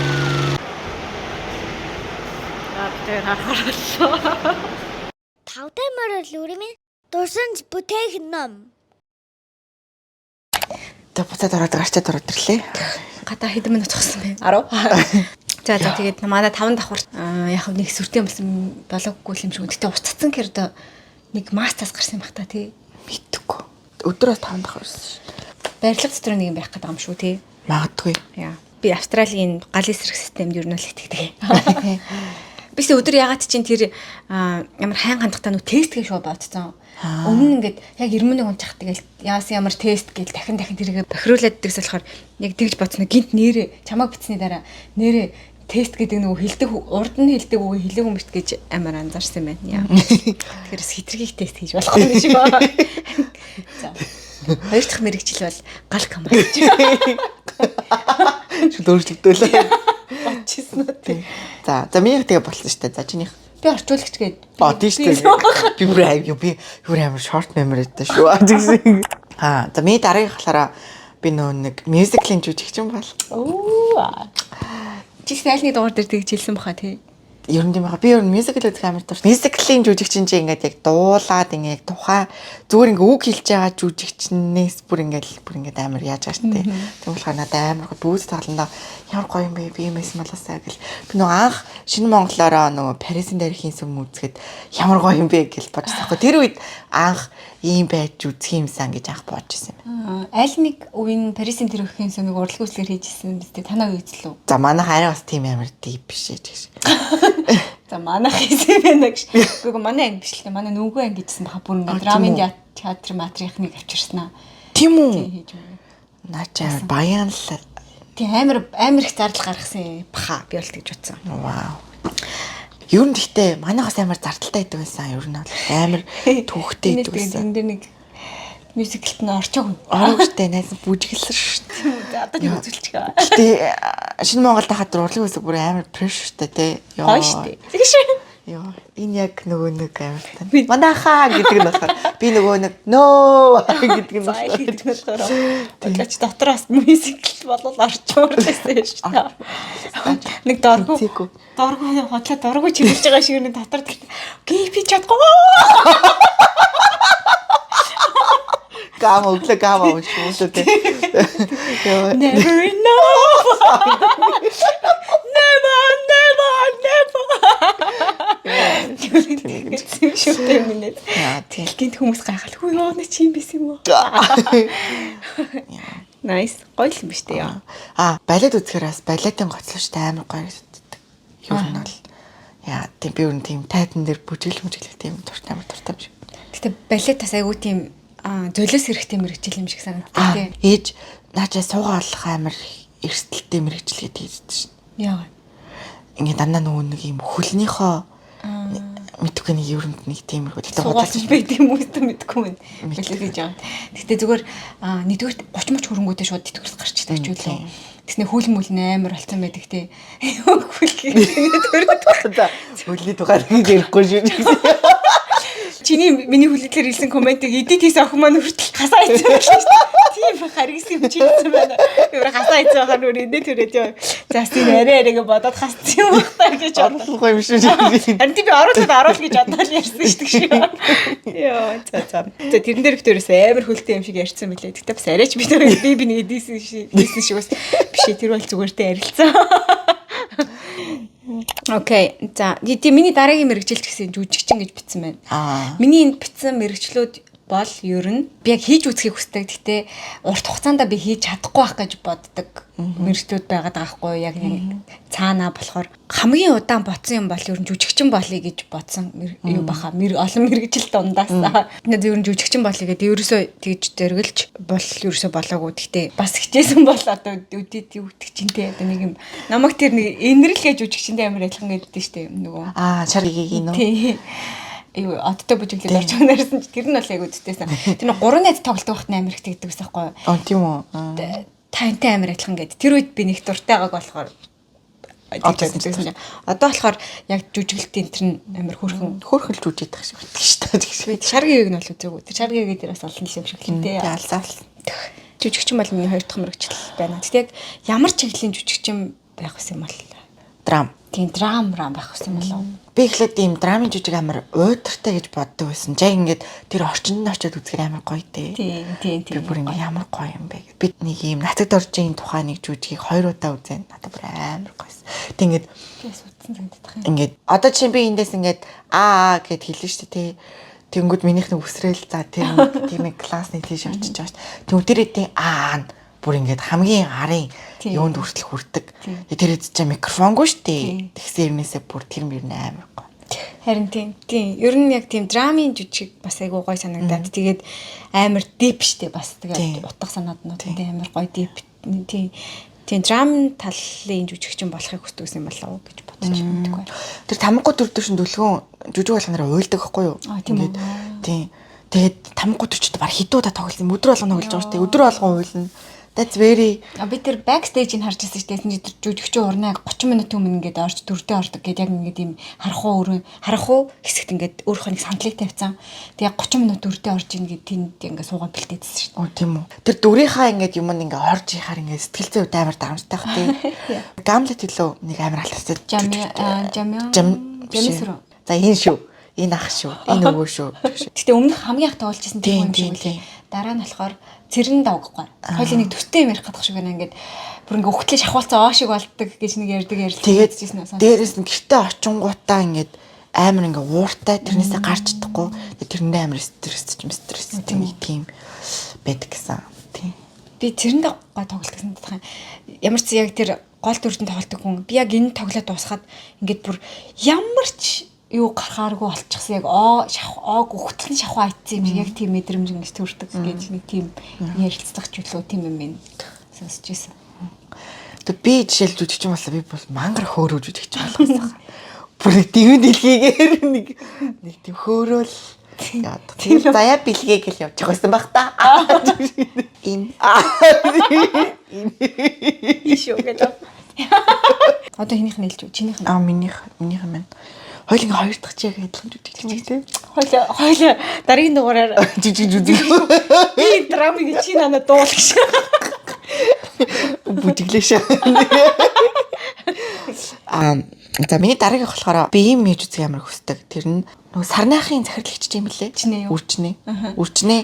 Тэр хахарлаа. Тавтай морол үрмэн дурсан бүтээх ном. Тэ буцаад ороод гарчаад ороод ирлээ. Гадаа хэдэн минут цогсон бэ? 10. За тэгээд манай 5 давхар яг нэг сүртэй болсон болоогүй юм шиг. Гэтэ уццсан хэрэг нэг мастаас гарсан байх та тий. Мэдхгүй. Өдрөөс 5 давхар ирсэн шүү. Барилга дотор нэг юм байх гэдэг юм шүү тий. Магадгүй. Яа. Би Австралийн гал эсрэг системд ер нь л итгэдэг. Бис өдөр ягаад чинь тэр ямар хайн хандахтаа нүү тест гэж шууд бодсон. Өмнө нь ингээд яг 90 минут унчих тэгэл яасан ямар тест гэж дахин тэргээ бохируулаад дэгс болохоор яг тэгж бодсон. Гинт нэрээ чамаг битсний дараа нэрээ тест гэдэг нөгөө хилдэг урд нь хилдэг үг хилэг юм бит гэж амар анзаарсан юм байна. Яа. Тэгэхээр хитрхийг тест хийж болохгүй юм шиг байна. За. Хоёр дахь мэрэгжил бол гал камерч. Шүл өөрчлөлтөө. Батчихсан үү тий. За миний тэгээ болсон шүү дээ. За чинийх. Би орчуулагч гээд. Тийм шүү дээ. Би бүр амар short memory даа шүү. За миний дараагийнх болохоор би нөө нэг musicал-ийн жүжигчин бол. Чи сайлны дугаар дээр тэгж хэлсэн баха тий. Ер нь тийм байгаа. Би ер нь musical үзэх амар дуртай. Musical-ийн жүжигчин чинь ингээд яг дуулаад ингээд тухай зүгээр ингээд үг хэлж байгаа жүжигчнээс бүр ингээд амар яаж байгаа шүү дээ. Тийм болохоор надад амар бүүз тоглондоо ямар гоё юм бэ? Би юмээс маласаа гэл. Би нөгөө анх шинэ монголоороо нөгөө Парисын дархийн сүм үзэхэд ямар гоё юм бэ гэж бодсон байхгүй. Тэр үед анх ийм байж үзэх юмсан гэж анх бодож ирсэн юм. Аль нэг үеийн Парисын дархийн сүмийг урлагүйслэр хийжсэн биз дээ. Танаа үзлээ. За манайх арай бас тийм амар deep биш ээ гэж. За манайх хийсэн байна гэж. Үгүй манай анги биш л дээ. Манай нүгөө анги гэжсэн баха бүр драмын театр матрихныг авчирснаа. Тийм үү? Хийж өгнө. Наачаар баян л. Тийм амар их зардал гаргасан баха би бол тэгж утсан. Вау. Ер нь гэхдээ манайхаас амар зардалтай байдаг байсан. Ер нь бол амар түүхтэй байдаг байсан. Энэ дээр нэг мюзиклт нь орчоо. Орогчтой найз бүжиглсэн шүү дээ. Одоо нэг үзүүлчих. Гэтэ шинэ Монголд хахад урлаг үсэг бүр амар прештэй те. Гоё шүү дээ. Тэгш. Йоо, энэ яг нөгөө нэг амар тань. Манайхаа гэдэг нь болохоор би нөгөө нэг нөө гэдэг нь болохоор. Тэглэж дотроос мюзикл болол орчуур гэсэн шүү дээ. Нэг доргоо хотлоо доргоо чимэрж байгаа шиг нэг дотор би чадахгүй. Гам шүү дээ. Never enough. Never. Шүтээ минь. Тэлгийд хүмүүс гайхал. Хүү яа нэ чи юм биш юм уу? Nice. Гоё юм биш үү? Балет үзэхээрээс балетын гоцлоо шүү дээ амар гоё гэдэг. Ер нь бол яа тийм би өөр тийм тайдан дээр бүжиглэх тийм дуртай амар дуртай юм шиг. Гэтэ балет бас айгүй тийм золиос хэрэгтэй мэрэгжил юм шиг санагддаг тийм. Ээж наачаа суугаалах амар эрсдэлтэй мэрэгжил гэдэг хэлдэг шин. Яа. Ингээд дандаа нөгөө нэг юм хөлнийхөө мэдгүй нэг ерөнд нэг тиймэрхүү тэгтээ бодож байд юм уу гэдэг мэдгүй юм. Билээ гэж байгаа. Гэтэ зүгээр нэгдүгээр 30 мөч хөрөнгөтэй шууд тэтгүүрс гарч идэж үлээ. Тэснэ хөл мүл амар болцсон байдаг те. Хөлгийн төрөд байна. Хөлний тухай ярихгүй шүү. Чиний миний хүлээлгээр хэлсэн комментиг эдит хийсэн охин маань хүртэл хасаа хийсэн байна шүү дээ. Тийм харгис юм чи хэлсэн байна. Өөр хасаа хийсэн хахаар өөр эдит төрөөд яа. За тийм арайг бодоод хассан юм байна гэж бодлого юм шүү дээ. Харин би оруулаад гэж бодоод ярьсан шүү дээ. Йоо за. Тэрэн дээр битэрээс амар хөлтэй юм шиг ярьсан мөлий. Тэгтээ бас арайч би нэг эдисэн шиг бас биш тэр бол зүгээртэй ярилцсан. Окей. За, миний дараагийн мэрэгжилт гэсэн жүжигчин гэж бичсэн байна. Миний энэ бичсэн мэрэгчлүүд бол ер нь би яг хийж үзхийг хүсдэг. Гэтэ урт хугацаанд би хийж чадахгүй байх гэж боддог мэрэгчлүүд байгаад байгаа хгүй яг нэг цаанаа болохоор хамгийн удаан бодсон юм бол ер нь жүжигчин болъё гэж бодсон юу баха олон мэрэгжил дундаас. Тэгээд ер нь жүжигчин болъё гэдэг ерөөсөө тэгж дэргэлж ерөөсөө болоогүй. Гэтэ бас хичээсэн бол одоо үдээд үтгэжинтэй одоо нэг юм намайг тэр нэг энэрлгээ жүжигчинтэй амар ялхан гэдэг штеп нөгөө. Шаргийг нөө. Одтой бүжиглээд орж байгаа нэрсэн чи тэр нь бол яг үдтэйсэн. Тэр нэг 3 найз тоглох вахт амар ихтэй гэдэг байсан байхгүй юу? Тийм үү. Тантай амар адилхан гэдэг. Тэр үед би нэг дуртайгааг болохоор тэгсэн. Одоо болохоор яг жүжиглэлтийн тэр нь амар хөөрхөлж үжидэх шиг байдаг шүү дээ. Шаргийн үг нь бол үзээгүй. Тэр шаргийн үг дээр бас олон юм шиг хэлтэй. Алсаал. Жүжигчин бол миний хоёр дахь мөрөгчл байна. Тэгтээ яг ямар чиглэлийн жүжигчин байх вэ юм бол драм. Тийм драм байх гэсэн юм болов. Би ихлээд ийм драмын жүжиг амар уйдгартай гэж боддог байсан. Яг ингээд тэр орчинд нь очиод үзэхээр амар гоё дээ. Тийм. Би бүр ингээд ямар гоё юм бэ. Би нэг ийм натад оржийн тухай нэг жүжигийг 2 удаа үзэн. Надад бүр амар гоёс. Тэг ингээд утсан санагдах юм. Ингээд одоо чинь би эндээс ингээд гэд хэлнэ шүү дээ. Тэнгүүд минийх нэг үсрээл за тэр нэг классны тийш очиж байгаа шүү. Тэгвэл тэр эдийн бүр ингээд хамгийн арын юунд хүртэл хүрдэг. Тэр эд чинь микрофонгүй шүү дээ. Тэгсэн юмнээсээ бүр тэр мөрн амар гоё. Харин тийм. Ер нь яг тийм драмын жүжиг бас айгуу гоё санагдаад. Тэгээд амар дип штэ бас тэгээд утга санааднууд амар гоё дип. Тийм драм талын жүжигчин болохыг хүсдэг юм болов уу гэж бодож байна. Тэр тамггүй төр дэвшин дүлгэн жүжиг болгоноор уйлдаг байхгүй юу? Тийм. Тэгээд тамггүй төрчд баг хэдэн удаа тоглосон. Өдөр болгоно тоглож байгаа шүү дээ. Өдөр болгон уйлна. That's very би тэр backstage-ийг харж байсан шүү дээ. Жүжигчин урнаа 30 минут өмнө ингээд орж дөрөвдөө ордог гэдэг яг ингээд ийм харах уу хэсэгт ингээд өөрийнхөө нэг сандлыг тавьсан. Тэг яг 30 минут дөрөвдөө орж ингээд тэнд ингээд суугаад бэлдээдсэн шүү дээ. Тийм үү. Тэр дүрийнхаа ингээд юм ингээд орж ихаар ингээд сэтгэл зүй амар дарамжтай хэ тий. Гамлет хэлөө нэг амар алхастай. Жамисруу. За энэ шүү. Энэ ах шүү. Энэ өвөө шүү. Гэтэ өмнөх хамгийн ах тогложсэн тийм юм шиг үлээ. Дараа нь болохоор цэрэн давгахгүй. Хоёлын нэг төстэй юм ярих гэдэг шиг байна ингээд бүр ингээд өгтлээ шахуулцаа оо шиг болдог гэж нэг ярьдаг ярьжсэн байна. Дээрээс нь гэртээ очингуудаа ингээд амар ингээд ууртай тэрнээсээ гарч чадахгүй. Тэрэндээ амар стресс тийм байдаг гэсэн. Тийм. Би цэрэн давгахгүй тоглолт гэсэн тань. Ямар ч яг тэр гол дүрдэн тоглолтог хүн. Би яг энэ тоглоод дуусгаад ингээд бүр ямар ч юу гарахааргүй болчихсон яг хөтлөн шахуу айтсан юм шиг яг тийм мэдрэмж ингэж төрдөг гэж нэг тийм ярилцлах ч үлээ тийм юм байна. Сонсож байсан. Тэг би жишээлж үзэж юм болоо би бол мангар хөөрөж үзэж болохсон. Бүр дивэн дэлхийгээр нэг тийм хөөрөөл яа. Тийм заяа бэлгээ гэл явж байгаа байсан баг та. Им. Ишүү гэдэг. Одоо хинийх нь хэлж үү? Чинийх нь. Минийх маань. Хоёлын хоёр дахь чиг адилхан жүжиг юм тийм. Хоёлаа дараагийн дугаараар жүжиг. би драмыг чи надад дуулах. Бүжиглээш. За миний дараагийн болохоор би юм хийж үзэх ямар хүсдэг. Тэр нь нөгөө сарнаахын захирлагч юм лээ. Үрчнээ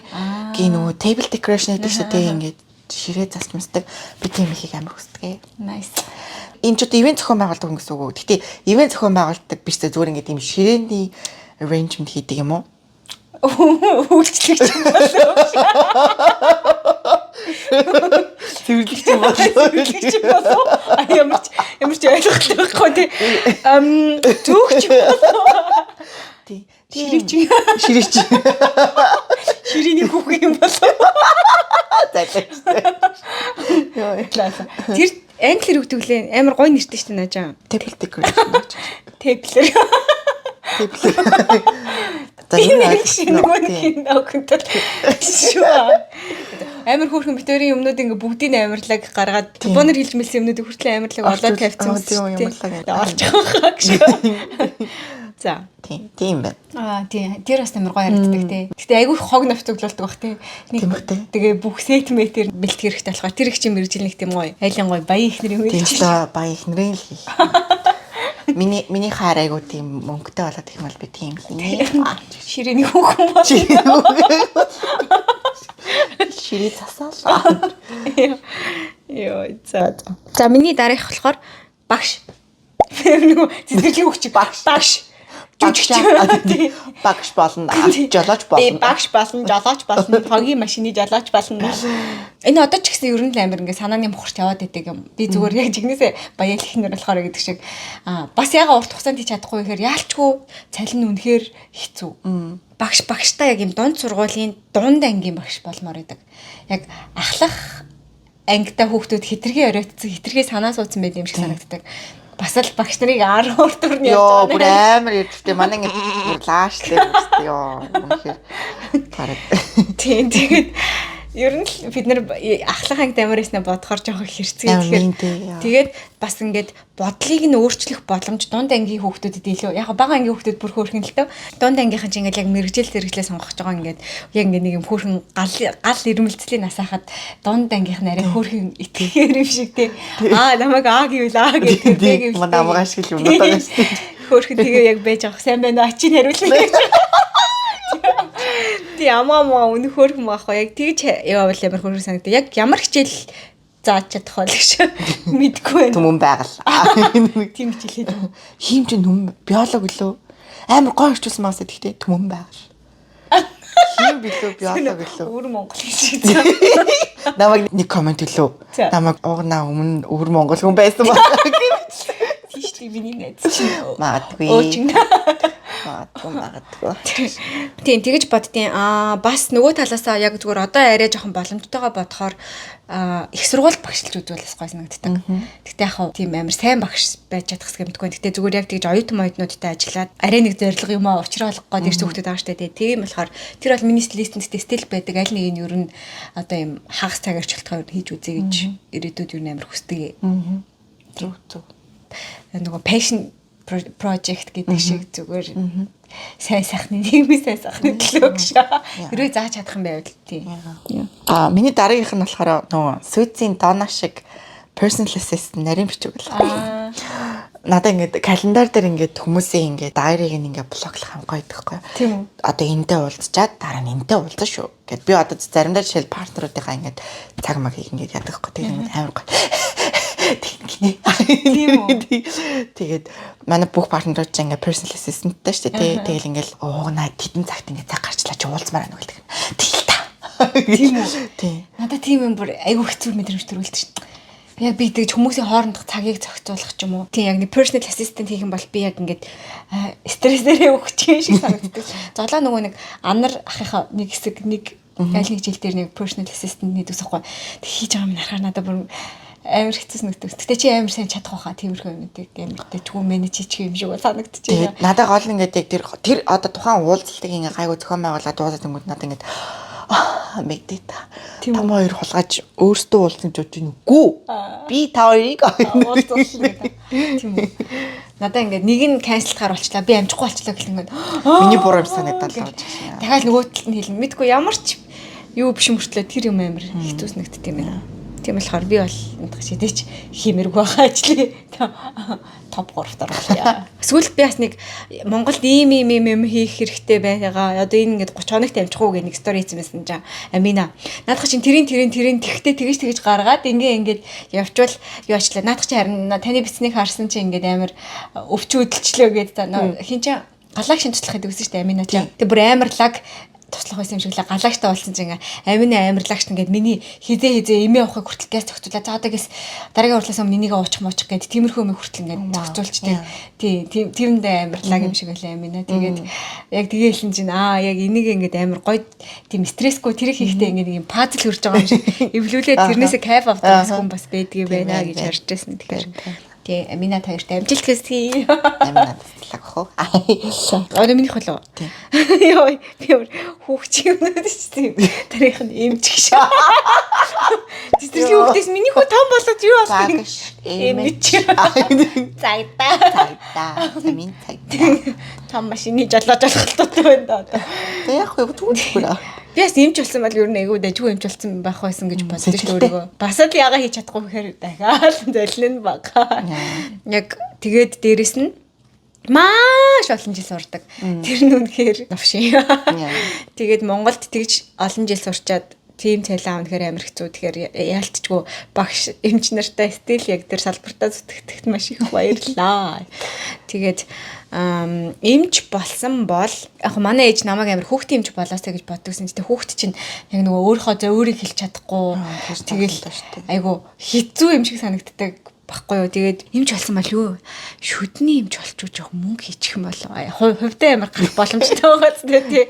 гээ нөгөө table decoration гэдэг шүү дээ. Ингээд ширээ засмасдаг. Би тийм ихийг амар хүсдэг. Nice. Энэ ч одоо ивент зохион байгуулдаг юм гэсэн үг. Гэхдээ ивент зохион байгуулдаг биш зүгээр ингээд юм ширээний arrangement хийдэг юм уу? Үйлчлэгч юм болов. Зөвлөгч юм болов. Ямар ч ойлгох байхгүй тий. Түүхч болов. Тий. Ширээч. Ширээний хүүх юм болов. Тэр англи үг төглөө амар гоё нэртэй шүү дээ наажаа. Table decoration гэж. Table. Амар хөөрхөн битүүрийн юмнууд ингээ бүгдийн амарлаг гаргаад топонор хэлж мэлсэн юмнуудыг хүртэл амарлаг олоод тавьчихсан юм олж байгаа гэж. За. Тийм байна. Тийм. Тэр бас амар гоё харагддаг тий. Гэтэ айгүй хог навч цуглуулдаг бах тий. Тэгээ бүх сет метр бэлтгэх хэрэгтэй болохоор тэр их чинь мэржил нэг тийм гоё. Айлын гоё баян ихнэр юм гэж. Тийм баян ихнэрийн л хийх. Миний хаар айгуу тийм мөнгөтэй болоод их мал би тийм хийнэ. Ширээний хүүхэн бол. Ширээ засаалаа. Йоо за. За миний дараах болохоор багш. Нөгөө цэцэрлэг өгч багш. Багш болно. Жолооч болно. Багш болно, жолооч болно, хогийн машины жолооч болно. Энэ одоо ч гэсэн ер нь л амар ингээ санааны мухарч яваад идэг юм. Би зүгээр яг жигнэсээ баян ихнэр болохоор гэдэг шиг бас яга урт хугацаанд хийж чадахгүй гэхээр яалчгүй цалин үнэхээр хэцүү. Багштай яг юм дунд сургуулийн дунд ангийн багш болмоор идэг. Яг ахлах ангитай хүүхдүүд хитрхи оройтсон, хитрхи санаа суудсан байл юм шиг санагддаг. Бас л багш нарыг 10 уртур нь явж байгаа. Йоо, бүр амар ярьдтэй. Манай ингэ лааштай үстэй ёо. Үнэхээр парад. Тийм тэгээд ер нь л бид нар ахлах анги амар ийснэ бодохоор жоохон хэрцгий. Тэгээд бас ингээд бодлыг нь өөрчлөх боломж дунд ангийн хүүхдүүдэд илүү яг бага ангийн хүүхдүүд бүр хөөрхөн л тоо дунд ангийнхан ч ингээд яг мэрэгжил зэрэглээ сонгож байгаа ингээд яг ингээд нэг юм хөөрхөн гал ирмэлцлийн насаахад дунд ангийнх нарай хөөрхөн итгэхээр юм шиг тий намайг гэвэл гэдэг тийм намайг ашиг юм надад хөөрхөн тэгээ яг байж авах сайн байна уу чи хариулна гэж тий амаа өнө хөөрхөн байхгүй яг тэгж яваал ямар хөөрхөн санагдав яг ямар хичээл зааж чадах бол гэж мэдгүй байна. Түмэн байгал. Тийм ч хэлээд байна. Хим ч нүм биолог гэлөө амар гоё хичүүлсэн магасаа тэгтээ түмэн байгал. Хим билүү биолог гэлөө. Өвөр Монгол гэж. Намайг нэг комент гэлөө. Намайг угнаа өмнө өвөр Монгол хүн байсан баг. Тийш тийм миний найз чинь. Магадгүй. Тийм тэгэж боддیں۔ Бас нөгөө талаасаа яг зүгээр одоо арай жоохон боломжтойгоо бодохоор их сургууль багшлж үзүүлээс гой санагддаг. Гэтэ яг тийм амар сайн багш байж чадах гэсэн мэдгүй. Гэтэ зүгээр яг тэгж оюутан моёднуудтай ажиллаад арай нэг зорилго юм аа уучрах гээд ирсэн хүмүүс байгаа штэ. Тийм болохоор тэр бол миний листэнд стил байдаг. Аль нэг нь ер нь одоо юм хагас цагаар чөлтгөөр хийж үзье гэж ирээдүйд ер нь амар хүсдэг. Зүг. Нөгөө passion project гэдэг шиг зүгээр сайн сайхны нийгмийн сайн сайхны төлөө гэж. Хэрвээ зааж чадах юм байвал тийм. Миний дараагийнх нь болохоор нөгөө Сүйзийн Дона шиг personal assistant нарийн бичиг байлаа. Надаа ингээд календар дээр ингээд хүмүүсийн ингээд дайрыг ингээд блоклох юм гоё байхгүй. Тийм үү. Одоо энтэй уулзчаад дараа нь энтэй уулзаа шүү. Гэт би одоо заримдаа жишээл партнеруудынхаа ингээд цаг маг ингээд яадаг байхгүй. Тэгээд амар гоё. Тийм үү. Тэгээд манай бүх партнерууд ч ингээд personal assistant-тай шүү дээ. Тэгэл ингээд уугнаа тэдэн цагт ингээд цаг гарчлаа чи уулзмаар байна гэдэг. Тэгэл та. Тийм үү. Тийм. Надад тийм юм бүр айгүй хэцүү мэдрэмж төрүүлдэг шүү дээ. Яг би тэгж хүмүүсийн хоорондох цагийг зохицуулах ч юм уу. Тийм яг нэг personal assistant хийх юм бол би яг ингээд стрессээрээ өгч юм шиг санагддаг. Золоо нөгөө нэг анар ахыхаа нэг хэсэг нэг аль нэг жил дээр нэг personal assistant нэгдэх байхгүй. Тэг хийж байгаа юм харахаар надад бүр амар хэцүү нэгдэг. Гэтэ чи амар сайн чадах байхаа тиймэрхүү юмнуудыг амар тэггүй менеж хийчих юм шиг санагдчихэв. Надад гол ингээд яг тэр одоо тухайн уулзалтыг ингээ гайгүй зохион байгуулаад дуусаад тэнгууд надад ингээд мэдээ та. Том хоёр хулгайж өөртөө уулзсан ч үгүй. Би та хоёрыг уулзуулсан. Тийм үү. Надаа ингээд нэг нь канселдахаар болчлаа. Би амжихгүй болчлаа гэх юм. Миний буруу юм санагдаад л байна. Дахиад нөгөө талд нь хэлнэ. Мэдгүй ямар ч юу биш мөртлөө тэр юм амар хэцүүс нэгддэг юм байна. Тийм болохоор би бол энэ шидэж хиймэргүй байгаа ажлыг топ 3-аар болъё. Сүүлд би бас нэг Монголд ийм хийх хэрэгтэй байгаа. Одоо энэ ингээд 30 хоногт амжихгүй гэх нэг стори хийсэн байсан жаа. Амина. Наадах чинь тэрийн тэгтээ тэгж гаргаад ингээд явчвал юу ачлаа. Наадах чинь харин таны бичснийг харсан чинь ингээд амар өвч өдөлчлөө гэдэг та хин чинь галаг шин туслах гэдэг үсэн шүү дээ Амина тийм. Тэг бүр амар лаг туслах байсан юм шиг л галагтай болсон чинь амины амарлагч ингээд миний хизээ эмээ авахыг хүртэл газ зохицуулаа. За одоо гэс дараагийн урлаас өмнө энийг уучих муучих гэдэг тиймэрхүү юм хүртэл ингээд зохицуулчтэй. Тийм амарлаг юм шиг байлаа амина. Тэгээд яг тэгээйлэн чинь яг энийг ингээд амар гоё тийм стрессгүй тэрийг хийхдээ ингээд нэг юм пазл хөрж байгаа юм шиг эвлүүлээд тэрнээсээ кайф авдаг хүн бас байдаг юм байна гэж харж байсан. Тэгэхээр тий Амина таярт амжилт хүсье. Амина таслаг хоо. Одоо минийх болов. Тий. Йой би хүүхч юм надад ч тийм. Тарих нь эмч гэж. Тэтгэл хүүхдээс минийх том болоод юу болох юм? Эмч. Цайта. Амин цайта. Том машины жолоож болохтой байна одоо. Тэг яг хөө түүхгүй. Би бас эмч болсон бол ер нь айгүй дэжгүй эмч болсон байх байсан гэж бодсон шүү дээ өөрийгөө. Бас л яага хийж чадахгүй гэхээр дахиад золин бага. Яг тэгээд дээрэс нь маш олон жил сурдаг. Тэр нь үнэхээр новшин. Тэгээд Монголд тэгж олон жил сурчаад тийм цайлаа үнэхээр амар хэцүү. Тэгэхээр яалтчгүй багш эмч нартай стил яг тэр салбартаа зүтгэхт маш их баярлаа. Тэгээд эмч болсон бол яг манай ээж намайг амар хүүхдийн эмч болоосэй гэж боддогсэн. Гэтэ хүүхд чинь яг нөгөө өөрийг хэлж чадахгүй. Тэгэл айгу хэцүү юм шиг санагддаг баггүй юу. Тэгээд эмч болсон бол юу шүдний эмч болчих жоох мөнгө хийчих юм болов. Хувьдаа амар гарах боломжтой байгаа ч тий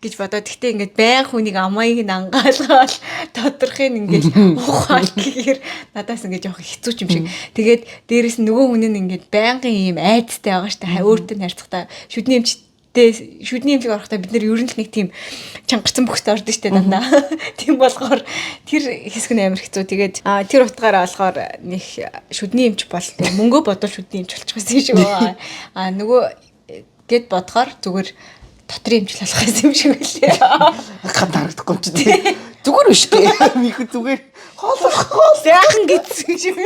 гэж бодоод гэтээ ингээд баян хүнийг амайг ангаалгаал тодорхойн ингээд ухаал гэхээр надаас ингээд жоох хэцүү юм шиг. Тэгээд дээрэс нь нөгөө хүн нь ингээд байнгын ийм айдастай байгаа штэ өөртөө харьцахтаа шүдний эмчийг орохдоо бид нар ер нь л нэг тийм чангарсан бөхөд ордоо штэ дандаа. Тийм болохоор тэр хэсэг нь амар хэцүү. Тэгээд тэр утгаараа болохоор нэг шүдний эмч бол мөнгөө бодвол шүдний эмч болчих байсан шиг байгаа. Нөгөө гэд бодохоор зүгээр дотрын эмч болох байсан юм шиг үлээ. Гад харагдахгүй ч тийм. Зүгээр биш тий. Минь зүгээр хоол яахан гэсэн шиг.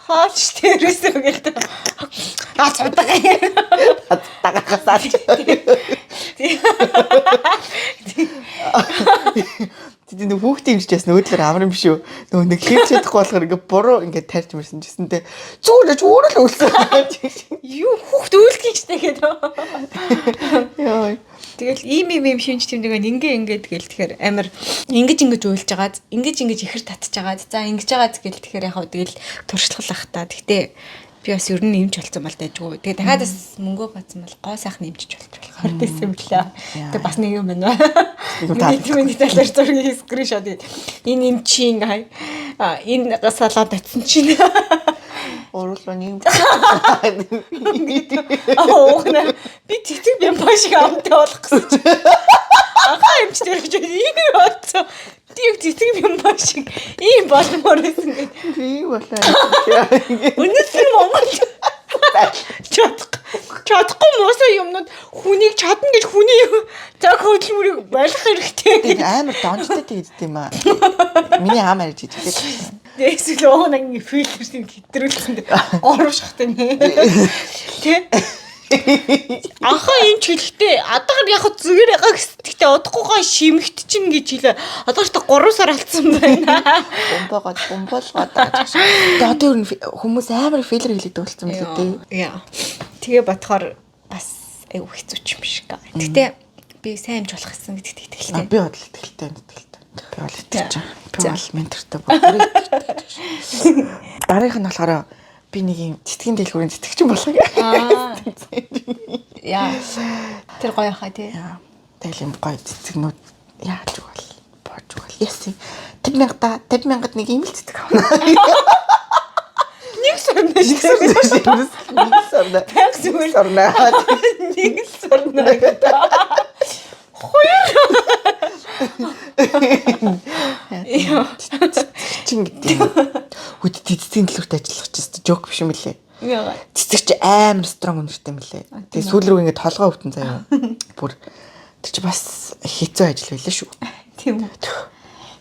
Хоол штэ ерөөсөө гэлээ. Тагахасаа. Тэд нэг хүүхдийн хэмжээс нөөдлөр амар юм биш үү? Нөгөө нэг хийж чадахгүй болохоор ингээ буруу ингээ тарьж мэрсэн гэсэндээ зүгээр л үлсэн. Юу хүүхд үйлдэх гэжтэй гэдэг. Яа. Тэгэл ийм шинж тэмдэг ингээд тэгэл тэгэхээр амар ингэж уйлж агаад ингэж ихэр татж агаад за ингэж агаад гэл тэгэхээр яг хөө тэгэл туршлагах та. Гэтэ би бас ер нь нэмж болсон бол дайггүй. Тэгээ дахиад бас мөнгөө бацсан бол гоо сайхан нэмжиж болохоор байсан юм лээ. Тэгээ бас нэг юм байна. Миний талаар зургийг скриншот хийгээд энэ юм чинь энэ гасалаа татсан чинь Оруулаа нэг. Оогна би цэцэг бям башиг амтай болох гэсэн. Ахаа эмчтэй гэж ийм бодсон. Тийг цэцэг бям башиг ийм болмоор байсан гэдэг. Тийм болоо. Өнөөдөр Монгол чадахгүй муусаа юмнууд хүнийг чадна гэж хүний цаг хөдөлмөрийг байлгах хэрэгтэй. Амар донжтой гэдэг юм аа. Миний хаам ариж идэв. Эсвэл ууна ингэ фильтрийг хэтрүүлэхэд оруулахтай нэ. Тэ? Ахаа юм ч хэлэхдээ адагаар яг зүгээр байгаа гэсдэгтээ удахгүйгаа шимэгт чинь гэж хэлээ. Одоо ч 3 сар алдсан байна. Бомболгоод байгаа. Одоо ер нь хүмүүс амар фильтр хийлээд болсон юм лээ дээ. Яа. Тэгээ бодохоор бас айгу хэцүү юм шиг. Гэтэ би сайн амж болох гэсэн гэдэгт итгэлтэй. Би бодол итгэлтэй. Би бол итгэж байгаа. Би бол ментортой бүгд. Дараагийнх нь болохоор би нэг юм цэцгийн дэлгүүрийн цэцэгчин болох. Яа. Тэр гоё хаа тий. Тэгэл юм гоё цэцэгнүүд яаж үгэл боож үгэл. Яс 50,000-д нэг юм л цэцэг авна. Нэг сорно Нэг сорно. Нэг сорно гэдэг. Чин гэдэг. Хөт цэцгийн дэлгүүрт ажиллах чинь жок биш юм лээ. Яа. Цэцэг чи амар строн өнөртэй мөлий. Тэгээ сүүл рүү ингээд толгой өвтөн заяа. Бүр тэр чи бас хэцүү ажил байлаа шүү. Тийм үү.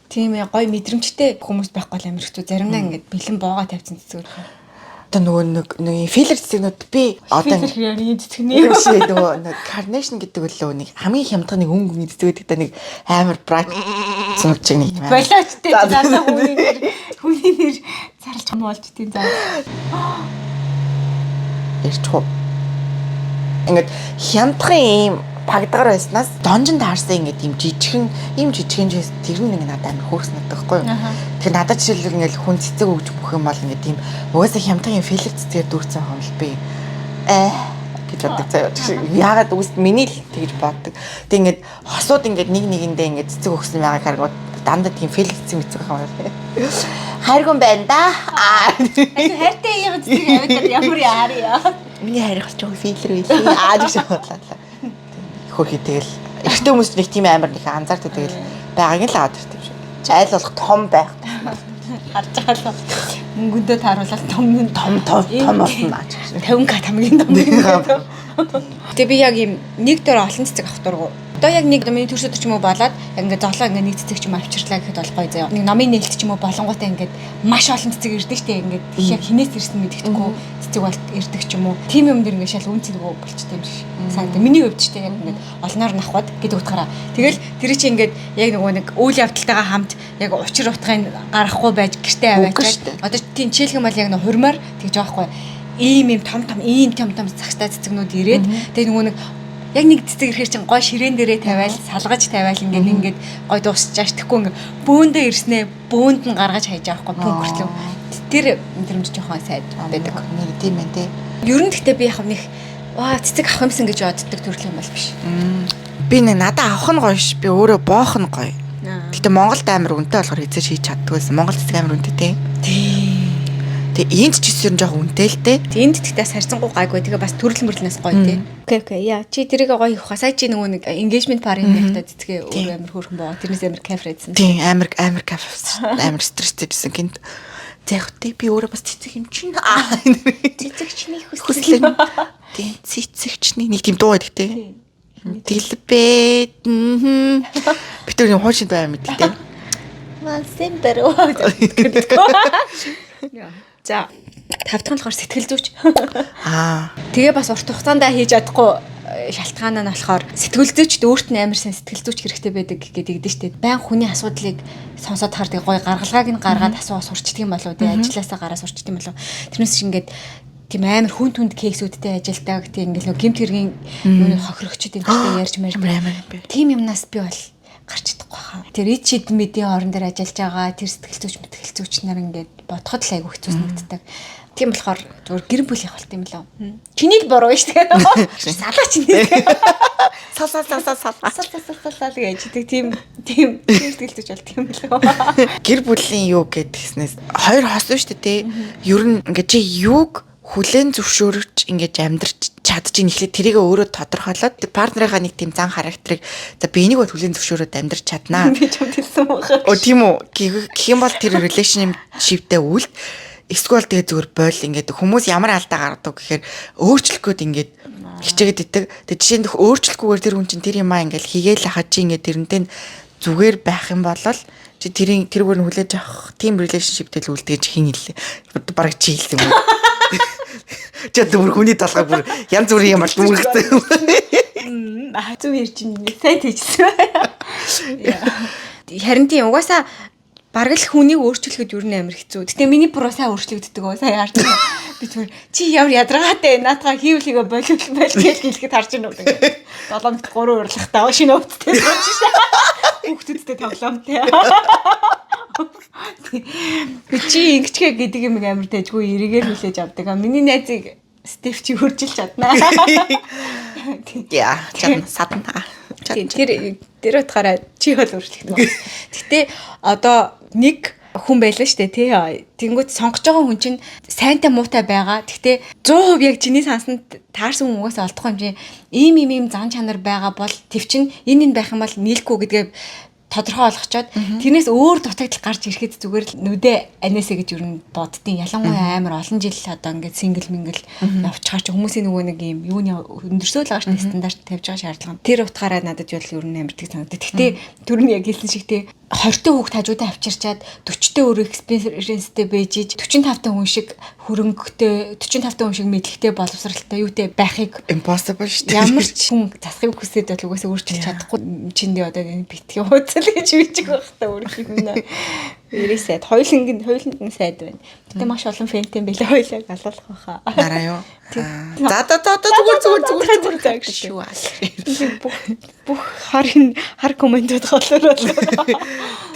Тийм ээ гоё мэдрэмжтэй хүмүүс байхгүй л амар хэцүү. Заримдаа ингээд бэлэн боогоо тавьсан цэцэг өрхөө. Одоо нөгөө нэг филлер цэцэгнүүд би одоо филлер цэцэгний юм шиг нөгөө нэг carnation гэдэг үлээ нэг хамгийн хямдхан нэг өнгө цэцэг гэдэг та нэг амар bright цэцэг чиг нэг болоочтэй заасан хүний нэр зарлж хамуулж тийм заа. Ирчихв. Ингээд хямдхан юм пагдгаар байснаас донжин таарсан ингээд юм жижигхэн тэр нь ингээд надад амар хөөрснөд байхгүй юу. Тэгэхээр надад жишээлбэл ингээд хүн цэцэг өгч бүх юм бол ингээд тийм угаасаа хямдхан юм филлер цэцгээр дүүрсэн юм л би гэж боддог заяа. Яагаад үст миний л тэгж боддог. Тэг ингээд хосууд ингээд нэг нэгэндээ ингээд цэцэг өгсөн байгааг харангууд дандаа тийм филлер цэцэг мэцэг байгаа юм. Хайргун байна да. Хайртай юм цэцэг аваад ямар яарья. Миний хайрх ч филлер байлээ. Гэж бодлоо. Хөрхий тэгэл эртний хүмүүс нэг тийм амар нэг анзаардаг тэгэл байгааг л аваад ирсэн юм шиг. Айл болох том байх. Харж байгаа л мөнгөндөө тааруулаад том болно аач. 50к хамгийн том. Тэгээ би яг юм нэг дөр олон цэцэг авах дургу. Одоо яг нэг миний төрсөд ч юм уу болоод яг ингээд зоглоо ингээд нэг цэцэг ч юм авчирлаа гэхэд бол гоё заяа. Нэг номын нээлт ч юм уу болонготой ингээд маш олон цэцэг ирдэг штэ ингээд яг хинээс ирсэн мэддэхгүй цэцэг бол ирдэг ч юм уу. Тим юм дэр ингээд шал үнцэлгүй болчтой юм шиг. Санагдаа. Миний хувьд ч яг ингээд олноор нахвад гэдэг утгаараа. Тэгэл тэр чинь ингээд яг нөгөө нэг үйл явдалтайгаа хамт яг учир утгыг гаргахгүй байж гэртээ аваад. Одоо тийм жишээлхэн бол яг нэг хурмаар тэгж байгаа байхгүй. Ийм том цагтай цэцэгнүүд ирээд тэгээ нөгөө нэг яг нэг цэцэг ирэхээр чинь гой ширээн дээрээ тавиал салгаж тавиал ингээд гой дуусч чааш тэхгүй ингээд бөөндөө ирснээ бөөнд нь гаргаж хайж байгаа байхгүй пүнкэрлөө. Тэр мэдрэмж жоохон сайд байдаг. Нэг тийм ээ те. Ер нь гэхдээ би яг нэг цэцэг авах юмсан гэж боддог төрөл юм бол биш. Би надад авах нь гоё ш. Би өөрөө боох нь гоё. Гэхдээ Монголд амар үнэтэй болохоор эзэж хийж чаддаг байсан. Монгол цэцэг амар үнэтэй те. Тэгээ энд ч гэсэн жоохон үнэтэй л те. Энд тэгтээс харьцангуй гайгүй. Тэгээ бас төрөл мөрлнөөс гоё те. Окей. Яа чи тэрийг гоё их хасаа чи нөгөө нэг engagement party нэгтэй цэцгээ өөр амар хөөрхөн боо. Тэрнээс амар кайф хийсэн. Тийм амар кайф. Амар стресстэйсэн гинт. Зайхтай би өөрөө бас цэцэг юм чинь. Цэцэгчний хүслээ. Тийм цэцэгчний нэг тийм дуу байдаг те. Дэлбэт. Би тэр юм хоошин байр мэдээ те. Малсэн бэрөө. За 5 дахь нь болохоор сэтгэл зүйч. Тэгээ бас урт хугацаанд хийж чадахгүй шалтгаан нь болохоор сэтгэл зүйчд өөрт нь амар сайн сэтгэл зүйч хэрэгтэй байдаг гэдэг дээ шүү дээ. Баян хүний асуудлыг сонсоод хаар тэгээ гоё гаргалгааг нь гаргаад асуугаа сурчдаг юм болов уу тий ажилласаа гараа сурчдаг юм болов. Тэрнээс чи ингээд тийм амар хүн түнд кейсүүдтэй ажилтдаг тийм ингээл нөгөө гэмт хэргийн юу хохирогчд энэтэй ярьж мэрж тийм юмнаас би бол гарч чадахгүй хаа. Тэр эд шид мэдийн орон дээр ажиллаж байгаа тэр сэтгэл зүйч нар ингээд бодоход л айгүй хэцүү санагддаг. Тийм болохоор зүгээр гэр бүл явах юм лөө. Чиний л буруу шүү дээ. Салаа чиний. Сал гэж тийм сэтгэл зүйч бол тийм лөө. Гэр бүлийн юу гэдгснээс хоёр хос шүү дээ. Ер нь ингээд чи юуг хүлэн зөвшөөрч ингэж амьдрч чадчих ихлээр тэрийг өөрөө тодорхойлоод партнерынхаа нэг тийм зан характерыг за би энийг хүлэн зөвшөөрөөд амьдрч чаднаа. Би ч үтсэн байгаа. Тийм үү. Гэх юм бол тэр relationship-тэй үлд эсвэл тэгээ зүгээр бойл ингээд хүмүүс ямар алдаа гаргадаг гэхээр өөрчлөх гээд ингээд хичээгээд идэг. Тэгээ жишээ нь өөрчлөхгүйгээр тэр хүн чинь тэр юмаа ингээд хийгээл хахад чи ингээд тэрнтэй зүгээр байх юм бол чи тэрүүгээр нь хүлээж авах team relationship-тэй л үлдээж хин хэлээ. Бараг чи хэлсэн юм. Чи бүр хүний талгаа бүр янз бүрийн юм дүүргэсэн. Зүг ярьж байна. Сайн тэгсэн. Харин тийм угаасаа бараг л хүнийг өөрчлөхөд юу нээр хэцүү. Гэтэ миний буруу сайн өөрчлөгддөг өө сайн харж байна. Би зүгээр чи ямар ядаргаатай наатаа хийвлэгээ болов гэж хэлэхэд харж байна уу гэдэг. 7-3 урлагтаа шинэ өвдтэй болж шээ. Хүүхдүүдтэй тоглоомтэй. Чи ингэчгээ гэдэг юм амар тайжгүй эргээр хүлээж авдаг. Миний найзыг Стеф чи хуржилж чаднаа. Яа, садна. Тэр утгаараа чи хол үржлэх нь. Гэтэ одоо нэг хүн байлаа штэ тий. Тэнгүүд сонгож байгаа хүн чинь сайнтай муутай байгаа. Гэтэ 100% яг чиний сансанд таарсан хүн угаасаа олдох юм чи ийм зан чанар байгаа бол тэв чин энэ байх юм бол нийлэхгүй гэдгээ тодорхой олгочоод тэрнээс өөр дутагдал гарч ирэхэд зүгээр л нүдэ анисэ гэж юу н боддیں۔ Ялангуяа амар олон жил одоо ингээд сингл мингл явчихаар чи хүмүүсийн нөгөө нэг юм юуны өндөрсөөл байгаа штэ стандарт тавьж байгаа шаардлага. Тэр утгаараа надад юу л амар тэг санагдав. Гэхдээ түрүүний яг хэлсэн шиг тий 20-т хүүхд хажуудаа авчирчаад 40-т өөрөө экспириенстэй байж 45-т хүн шиг хөрөнгөтэй 45-т хүн шиг мэдлэгтэй боловсралтай юутэй байхыг impossible шүү дээ. Ямар ч хүн засахыг хүсээд бол угаасаа өөрчилж чадахгүй чиндээ одоо энэ битгий хуудсал гэж бичих байх та өөрх юм нэ. Ирээсэд хоёуланг нь сайд байна. Гэтэ маш олон фэнтэй байлаа хоёлаа галуулах байхаа. Нараа юу. За зүгээр шүү. Бүх хар комментод голоор болоо.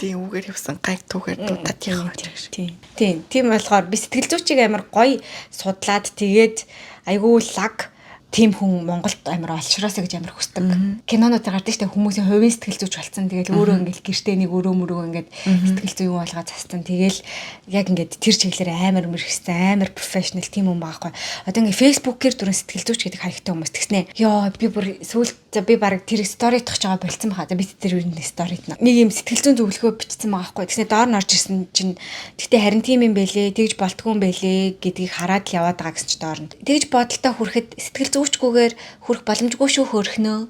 Тийм үгээр явсан гайг түүхээр дуудаад явах гэж. Тийм болохоор би сэтгэл зүйчийг амар гоё судлаад тэгээд айгүй лаг тийм хүн Монголд амар олшроосоо гэж амар хүсдэг. Кинонууд гардаг штэ хүмүүсийн хувийн сэтгэл зүйч болсон. Тэгэл өөрөө ингээл гэртээ нэг өрөө ингээд сэтгэл зүй юм болгоод цацсан. Тэгэл яг ингээд тэр чиглэлээр амар мэрхсэн, амар профешнл тийм хүн байхгүй. Одоо ингээд фэйсбүүкээр дүрэн сэтгэл зүйч гэдэг хайхтай хүмүүс тэгснэ. Йоо би бүр сүүлд би баг тэр стори тохиж байгаа болцсон баха. За би тэр үеийн сторид нэг юм сэтгэл зүйн зөвлөгөө бичсэн байгаа байхгүй. Тэгснэ доор нь орж ирсэн чинь тэгтээ харин тийм юм бэлээ, тэгж болтгүй юм бэлээ гэдгийг хараад л яваад байгаа гэсэн чи доор нь. Тэгж бодолтой хүрэхэд сэтгэл зүйчгүйгээр хүрэх боломжгүй шүү хөрхнөө.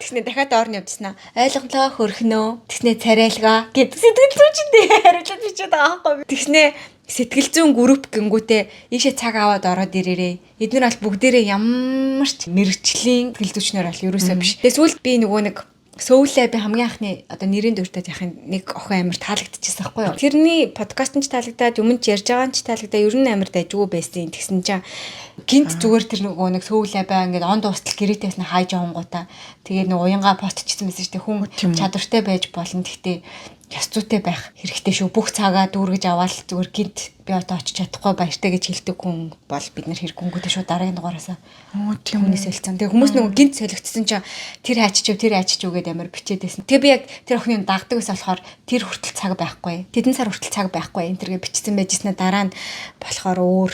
Тэгснэ дахиад доор нь явдснаа. Ойлголоо хөрхнөө. Тэгснэ царайлгаа гэд сэтгэл зүйчтэй хариулаад бичээд байгаа байхгүй. Тэгснэ сэтгэл зүйн групп гингүүтээ ийшээ цаг аваад ороод ирээрээ. Эдгээр бол бүгдээрээ ямар ч мэрэгчлийн сэтгэл зүйчнэр бол ерөөсөө биш. Тэгээс сүүлд би нөгөө нэг Сөүлээ би хамгийн анхны одоо нэрийн дуртай яхахын нэг охин амар таалагдчихсан байхгүй юу. Тэрний подкаст нь ч таалагдаад өмнө ч ярьж байгаа нь ч таалагдаа ер нь амар дайжгүй байсан. Тэгсэн чинь гинт зүгээр тэр нөгөө нэг сөүлээ бай ингээд он дуустал гэрээтэйс нь хайж авангуудаа тэгээд нэг уянга постчихсан байсан шүү дээ. Хүн чадвартай байж болно. Гэхдээ ёс зүйтэй байх хэрэгтэй шүү. Бүх цагаа дүүргэж аваад зүгээр гинт би одоо очиж чадахгүй баяртай гэж хэлдэг хүн бол бид нар хэрэггүйтэй шүү. Дараагийн дугаараасаа тийм хүнээс хэлсэн. Тэгээ хүмүүс нөгөө гинт солигдсон чинь тэр хайчиж гэдэг амар бичээд байсан. Тэгээ би яг тэр охины дагдаг ус болохоор тэр хүртэл цаг байхгүй. Тэдэн сар хүртэл цаг байхгүй. Энэ тэргээ бичсэн байжснаа дараа нь болохоор өөр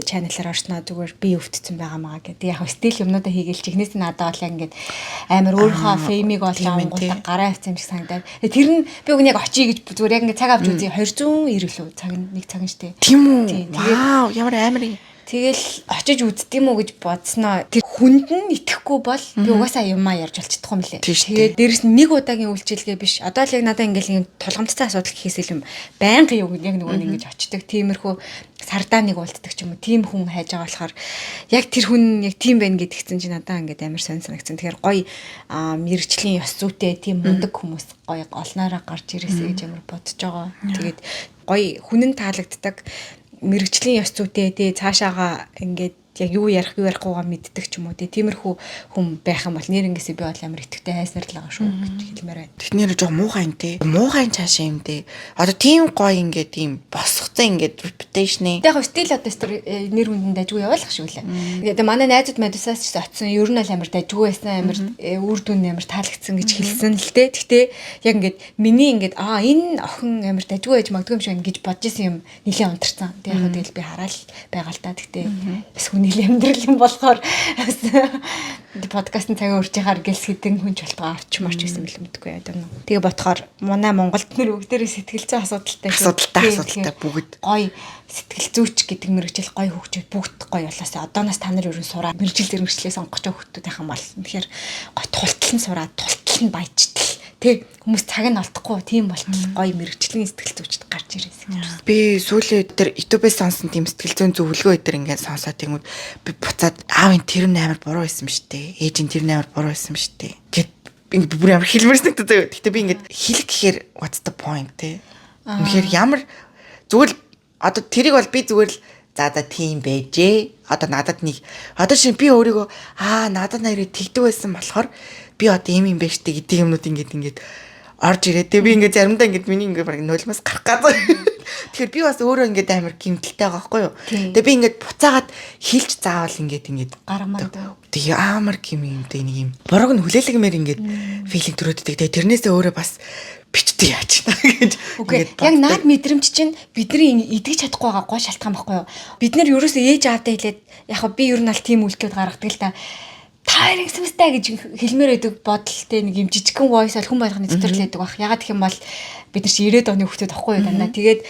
чаналаар орсноо зүгээр би өвдсөн байгаа маа гэдэг. Яг стил юмнуудаа хийгээл чихнээс нь надад бол ингээд амар өөрийнхөө феймиг болж авангуудаа гараа авсан юм шиг санагдаад. Тэр нь би үгүй яг очие гэж зүгээр яг ингээд цаг авч үзье 290 лөө цаг нэг цаг нь штэ. Тийм үү. Вау, ямар амар юм. Тэгэл очиж үздэг юм уу гэж бодсноо. Тэр хүнд нь итгэхгүй бол би угаасаа юмаа ярьж болчихдохгүй юм лээ. Тэгээд дээрэс нь нэг удаагийн үйлчилгээ биш. Одоо л яг надад ингээл тулгамдтай асуудал гэхээс илүү байнгын юм яг нөгөө ингэж очдөг. Тиймэрхүү сардаа нэг уулддаг ч юм уу. Тим хүн хайж байгаа болохоор яг тэр хүн яг тийм байна гэдгийгсэн чинь надад ингээд амар сонь санагдсан. Тэгэхээр гоё мэрэгчлийн ёс зүйтэй тийм мундаг хүмүүс гоё олноороо гарч ирээсэй гэж амар бодож байгаа. Тэгээд гоё хүнэн таалагддаг мэрэгчлийн ёс зүйтэй тий цаашаага ингээд яг юу ярихгүйгаа мэддэг ч юм уу тий тиймэрхүү хүн байх юм бол нэрнгээсээ би бол амар итгэвтэй хайснаар л байгаа шүү гэж хэлмээр байна. Тэхнэр жоо муухай юм тий. Муухай цаашаа юм тий. Одоо тийм гоё ингээд тийм босгоцсон ингээд reputation. Яг стил одоо нэр хүндэн дажгүй яваалах шүү лээ. Тэгээ манай найзууд мэдусаас ч очсон ер нь бол амар дажгүй байсан амар үр дүн амар таалагдсан гэж хэлсэн л тий. Гэхдээ яг ингээд миний ингээд энэ охин амар дажгүй байж магадгүй юм шиг ингэж бодож исэн юм нэлээд унтарсан. Тэгээ яг тэгэл би хараад байгаа л та. Гэхдээ бас нийлээ амьдрал юм болохоор подкастын цагаа үржихаар гэлс хэдэн хүнч болтгоо авч марч байсан бэл мэдгүй яа. Тэгээ ботхоор манай Монголд нэр бүгдээрээ сэтгэл зүйн асуудалтай бүгд гоё сэтгэл зүйч гэдэг мэрэгжил гоё хөгжөөд бүгд гоё болоосаа одооноос та нар ерөн сураад мэрэгжил зэрэгчлээс сонгож байгаа хүмүүс байх юм бол тэгэхээр гоё тултал нь сураад тултал нь баяжтал тэг хүмүүс цаг нь олдохгүй тийм болтол гоё мэрэгжлийн сэтгэл зүйчд гарч ирээсэй. Би сүүлийн өдөр YouTube-ээс сонсон тийм сэтгэл зүйн зөвлөгөө өдөр ингээд сонсоод тэгмүүд би буцаад аавын тэр амар буруу байсан штэ. Ээжийн тэр амар буруу байсан штэ. Гэт би бүр амар хэлмэрсэн гэдэг. Гэтэ би ингээд хэлэх гэхээр what's the point те. Үнэхээр ямар зүгээр одоо тэрийг бол би зүгээр л за тийм байжээ. Одоо надад нэг одоо шин би өөрийгөө надад нэрээ тэгдэг байсан болохоор би одоо юм бэ штэ гэдэг юмнууд ингээд орж ирээ. Тэгээ би ингээд заримдаа ингээд миний ингээд баг нулимаас гарах газар. Тэгэхээр би бас өөрөө ингээд амар гимтэлтэй байгаа байхгүй юу. Тэгээ би ингээд буцаагаад хилж заавал ингээд гарамаад. Тэгээ амар гим юмтэй нэг юм. Борог нь хүлээлгэмээр ингээд филинг төрөөддөг. Тэгээ тэрнээсээ өөрөө бас бичдэг яач та гэж. Үгүй яг наад мэдрэмж чинь бидний идэж чадахгүй байгаа гоо шалтгаан байхгүй юу. Бид нэр ерөөсөө ээж аавдаа хэлээд яг би ер нь аль тийм үйлдэл гаргадаг л та. Та хоёр ингэсэмстэй гэж хэлмээр байдаг бодолтой нэг юм жижигхэн voice ол хүн болгоны дотор л байдаг баг. Ягаад гэх юм бол бид нар чи 90-ад оны хүмүүс тахгүй юу дандаа. Тэгээд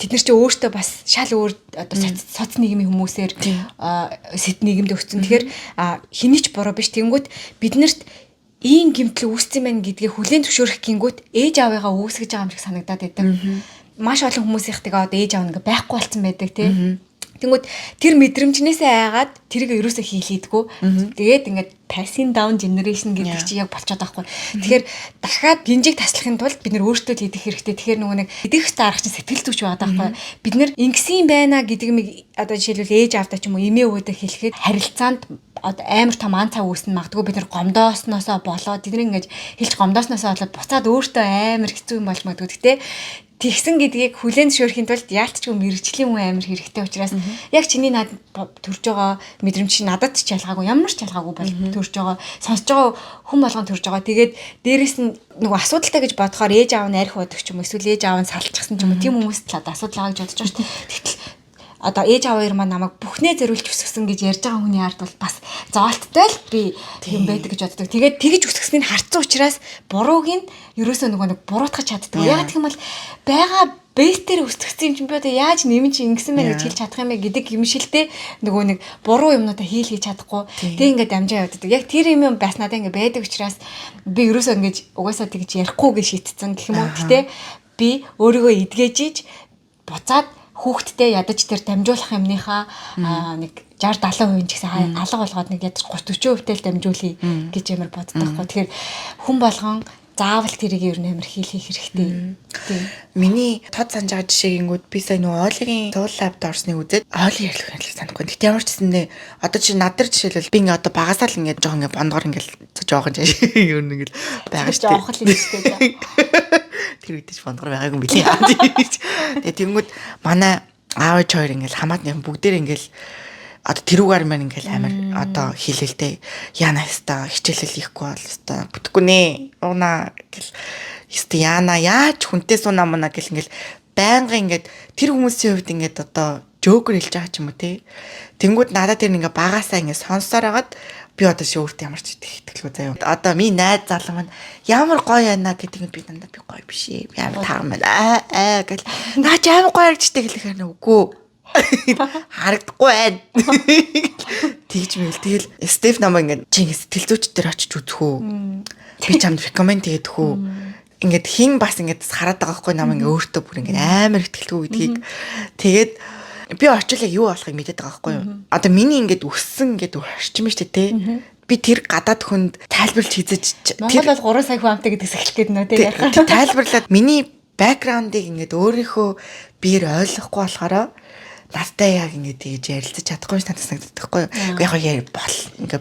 тэд нар чи өөртөө бас шал өөр одоо соц нийгмийн хүмүүсээр сэт нийгэмд өссөн. Тэгэхээр хэний ч буруу биш. Тэнгүүд биднэрт ийм гэмтэл үүссэн мэн гэдгийг хүлээн зөвшөөрөх гингүүт ээж аавыгаа үүсгэж байгаа юм шиг санагдаад байдаг. Маш олон хүмүүсийнх тэгээ одоо ээж аав ингээ байхгүй болсон байдаг тий. Тэнгүүд тэр мэдрэмжнээсээ айгаад тэрийг ерөөсөө хийлээдгүү. Тэгээд ингээд passing down generation гэдэг чинь яг болчиход байгаа хгүй. Тэгэхээр дахиад гинжиг таслахын тулд бид нэр өөртөө хийх хэрэгтэй. Тэгэхээр нөгөө нэг идэх хэвээр арга чинь сэтгэл зүйч байгаа хгүй. Бид нэр ингэсэн байна гэдэг юм одоо жишээлбэл ээж аавдаа ч юм уу эмээ өвөдөө хэлэхэд харилцаанд амар том анцаа үүснэ магадгүй бид нар гомдоосноосоо болоод тэд нэг ингэж хэлж гомдоосноосоо болоод буцаад өөртөө амар хэцүү юм болж магадгүй. Гэтэ тэгсэн гэдгийг хүлээн зөвшөөрөхийн тулд яалтчгүй мэрэгжлийн хүн амар хэрэгтэй учраас яг чиний над төрж байгаа мэдрэмж чи надад ч ялгаагүй ямар ч ялгаагүй бол төрж байгаа сонсож байгаа хүн болгон төрж байгаа. Тэгээд дээрэс нь нөгөө асуудалтай гэж бодохоор ээж аав нь арх бодог ч юм уу эсвэл ээж аав нь салчихсан ч юм уу тийм хүмүүст л одоо асуудал байгаа гэж бодож байгаа шүү дээ. Тэгтэл одоо ээж аав хоёр маань намайг бүхнээ зориулж өсгсөн гэж ярьж байгаа хүний ард бол бас зоолттой л би юм байдаг гэж боддог. Тэгээд тэгж өсгсөнийг харцсан учраас бурууг нь ерөөсөө нөгөө нэг буруутгах чаддаг. Яг гэх юм бол байгаа бэстээр өсгсөн юм чинь би одоо яаж нэмэн чи ингэсэн мэн гэж хэлж чадах юм бэ гэдэг юм шилтэй нөгөө нэг буруу юмнуудаа хийж чадахгүй. Тэг ингээд дамжаа явдаг. Яг тэр юм бас надад ингээд байдаг учраас би ерөөсөө ингээд угаасаа тэгж ярихгүй гэж шийдсэн гэх юм уу. Гэтэ би өөрийгөө эдгэж иж буцаад хүүхдтэй ядаж тэр дамжуулах юмныхаа нэг 60-70% ч гэсэн алга болгоод нэг ядаж 30-40% л дамжуулъя гэж ямар боддог байхгүй. Тэгэхээр хүн болгон заавал тэрийг ер нь амар хийх хэрэгтэй. Миний тод санаж байгаа жишээгингүүд би сая нөгөө Олигийн Soul Lab-д орсныг үзээд Оли ярьлах юм санахгүй. Тэгт ямар ч гэсэндээ одоо чи над нар жишээлбэл би ингээ одоо багасаа л ингээ жоох ингээ бондгоор ингээ жоохон жаа ер нь ингээ байгаа шүү дээ. Жоох л юм шүү дээ. Тэр үедээ ч бондгоор байгаагүй юм билий. Тэгээ тэнгүүд манай аав ээж хоёр ингээл хамаатны бүгдээр ингээл одоо тэрүүгээр маань ингээл амар одоо хэлэлтэй яана хэвээр хичээлэл хийхгүй бол хэвээр бүтэхгүй нэ уна гэл хэвээр яана яаж хүнтэй сунаа мана гэл ингээл байнга ингээд тэр хүмүүсийн хувьд ингээд одоо жокер хэлж байгаа ч юм уу те тэнгүүд надад тэр ингээ багасаа ингээ сонсоор агаад би одоо өөртөө ямар ч итгэлгүй заяа одоо минь найз залуу маань ямар гоё яана гэдэг нь би дандаа би гоё биш ээ би амар таа маань гэл наа ч амар гоё харагдчихтэй хэлэхээр нүггүй харагдахгүй байна. Тэгж мэл тэгэл Стеф намаа ингээд чи сэтгэл зүйч дээр очиж үзэх үү? Би чамд рекоменд хийдэх үү? Ингээд хин бас ингээд хараад байгаа хгүй намаа ингээд өөртөө бүр ингээд амар ихтгэлгүй гэдгийг тэгээд би очил яг юу болохыг мэдээд байгаа хгүй юу? Одоо миний ингээд өссөн ингээд орчим шүү дээ те. Би тэр гадаад хүнд тайлбарлаж хийзэж Монгол бол 3 сая хүн амтай гэдэгс эхлэх гээд нөө те яхаа. Тайлбарлаад миний бэкграундыг ингээд өөрийнхөө биеэр ойлгохгүй болохоор настай яг ингэ тэгж ярилцаж чадахгүй ш надад санагддаг хгүй юу. Яг яа бол ингэ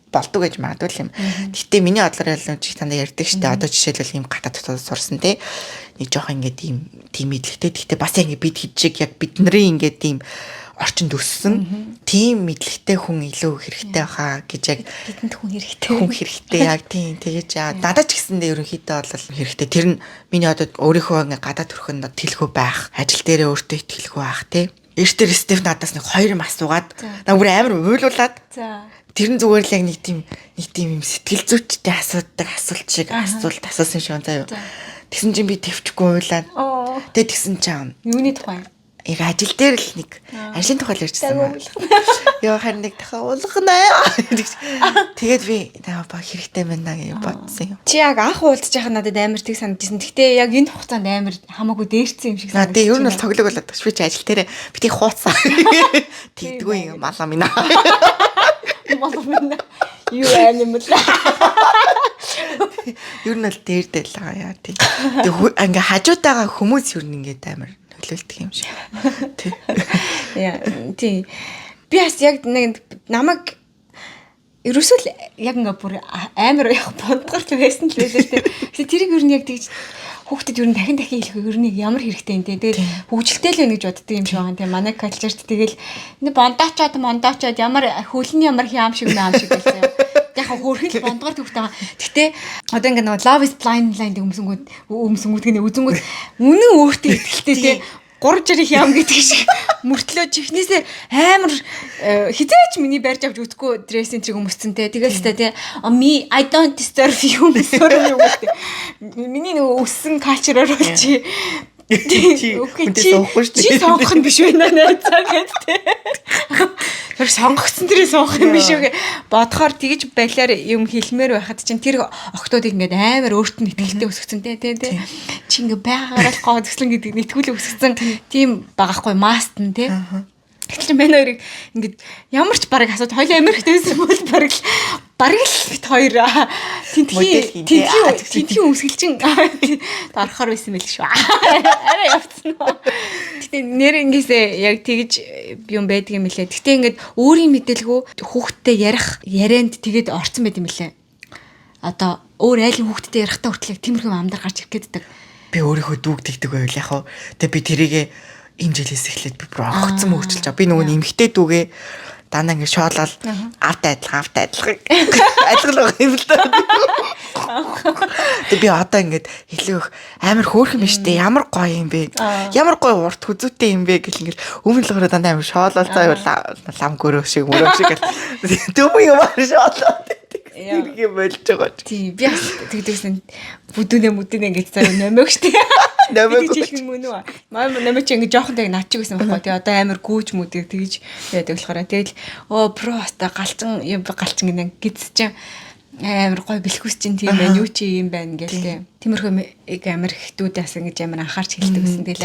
болдог гэж магадгүй юм. Гэтэ миний бодлоор ялнаа чи тандаа ярьдаг штэ. Одоо жишээлбэл ийм гадаад дотоод сурсан те. Нэг жоох ингэ тийм мэдлэгтэй. Гэтэ бас ингэ бид хижиг яг бидний ингэ тийм орчинд өссөн тийм мэдлэгтэй хүн илүү хэрэгтэй хаа гэж яг бидэнд хүн хэрэгтэй яг тийм тэгэж надад ч гэсэндээ ерөнхийдөө бол хэрэгтэй. Тэр нь миний одоо өөрийнхөө ингээ гадаад төрхөнд тэлхүү байх, ажил дээрээ өөртөө итгэлгүй байх те. Эртээр Стеф надаас нэг 2 юм асуугаад наа бүр амар уйлуулад тэр нь зүгээр л яг нэг тийм юм сэтгэл зүйчтэй асуудаг асуулт шиг асуусан шиг заяа. Тэгсэн чинь би төвчгүй уйлаад. Тэгээ тэгсэн чинь юуны тухай? Яг ажил дээр л нэг ажлын тухай л ярьжсэн юм. Яа харин нэг дахиад уулгана. Тэгээд би баг хэрэгтэй байна гэж бодсон юм. Чи яг анх уулзж байхад надад амар тийг санагдсан. Гэхдээ яг энэ хугацаанд амар хамаагүй дээрсэн юм шиг санагдсан. Тэгээ ер нь бол тоглог болоод багш би чи ажил дээр би тийг хууцсан. Тэгдэггүй юм малаа минь. Малаа минь. Юу animal. Ер нь бол дээрдэл байгаа яа тий. Тэгээ ингээ хажуудаага хүмүүс ер нь ингээд амар төлөвлөлт юм шиг. Тий. Яа, тий. Би бас яг нэг намайг ерөөсөө л яг ингээ бүр амар яг бондгорч байсан л байлаа шүү дээ. Гэтэ тэрийг ер нь яг тэгж хүүхдэд ер нь дахин хэлэх ер нь ямар хэрэгтэй юм те. Тэгээд хөгжилтэй л байна гэж боддог юм шиг байгаа. Тэгээ манай калчерт тэгэл мондоочоод ямар хөлн ямар хям шиг наам шиг байсан. Яг хөөрхөн бондгор төвхтэй байгаа. Гэтэ одоо ингээ нөгөө love is blind line өмсөнгүүд гэнэ үзэнгүүд үнэн өөртөө ихтэй те. 360 хям гэдэг шиг мөртлөө чихнээсээ амар хизээч миний барьж авч үзэхгүй дрессинг чиг өмсцэн те. Тэгэл та те I don't disturb you гэсэн юм гэдэг. Миний нөгөө өссөн калчраар болчих. Чи сонгох нь биш байна найзаа гэдэг. Тэр сонгогдсон тэрийг сонгох юм биш үү бодохоор тэгж байлаар юм хэлмээр байхад чинь тэр октоодыг ингээд амар өөртөө итгэлтэй өсгсөн те. Чи ингээд байгаараа л гоо төслөн гэдэг нэтгүүлээ өсгсөн тийм багахгүй маст нь те. Гэтэл мен хоёрыг ингээд ямар ч бараг асууд хоёул Америктэйсэн бол бараг л бит хоёроо тентхийн үсгэлчин дарахаар байсан байл шүү. Арай явцсан. Гэтэ нэр ингэсээ яг тэгж юм байдаг юм лээ. Гэтэ ингээд өөрийн мэдээлгүй хүүхдтэй ярианд тэгээд орцсон байт юм лээ. Одоо өөр айлын хүүхдтэй ярихтаа хүртэл яг тиймэрхүү амдар гарч ирэх гээд. Би өөрийнхөө дүүг тэгдэг байвал яг хаа. Тэгээ би тэрийгээ энэ жилээс эхлээд би бүр огцсон мөрчилж байгаа. Би нөгөө нэмхтэй дүүгээ дандаа ингэ шоолол автай адилхан адилхан юм л да. Тэгээ би одоо ингэ хэлээх амар хөөрхөн биш дээ. Ямар гоё юм бэ? Ямар гоё урт хүзүүтэй юм бэ гэл ингэ өмнө л өөрөө дандаа амар шоолол заа юу лам гөрөө шиг мөрөө шиг гэл дүүм юм шоолол. Тэрийг болж байгаа. Тий би тэгдэгсэн бүдүүнэ ингэж заа нэмэг штэ. Нэмэг чихэн мөн үү? Маа нэмэг чи ингэ жоохон тэг наач гэсэн байхгүй тий одоо амар гүүж мүдэг тэгж яадаг болохоор тэгэл просто галчин гинэ гидс чи амар гой бэлхүүс чинь тийм байна юу чи юм байна гэл тий. Тиймэрхүү амар хтүүдээс ингэж амар анхаарч хэлдэг гэсэн. Тэгэл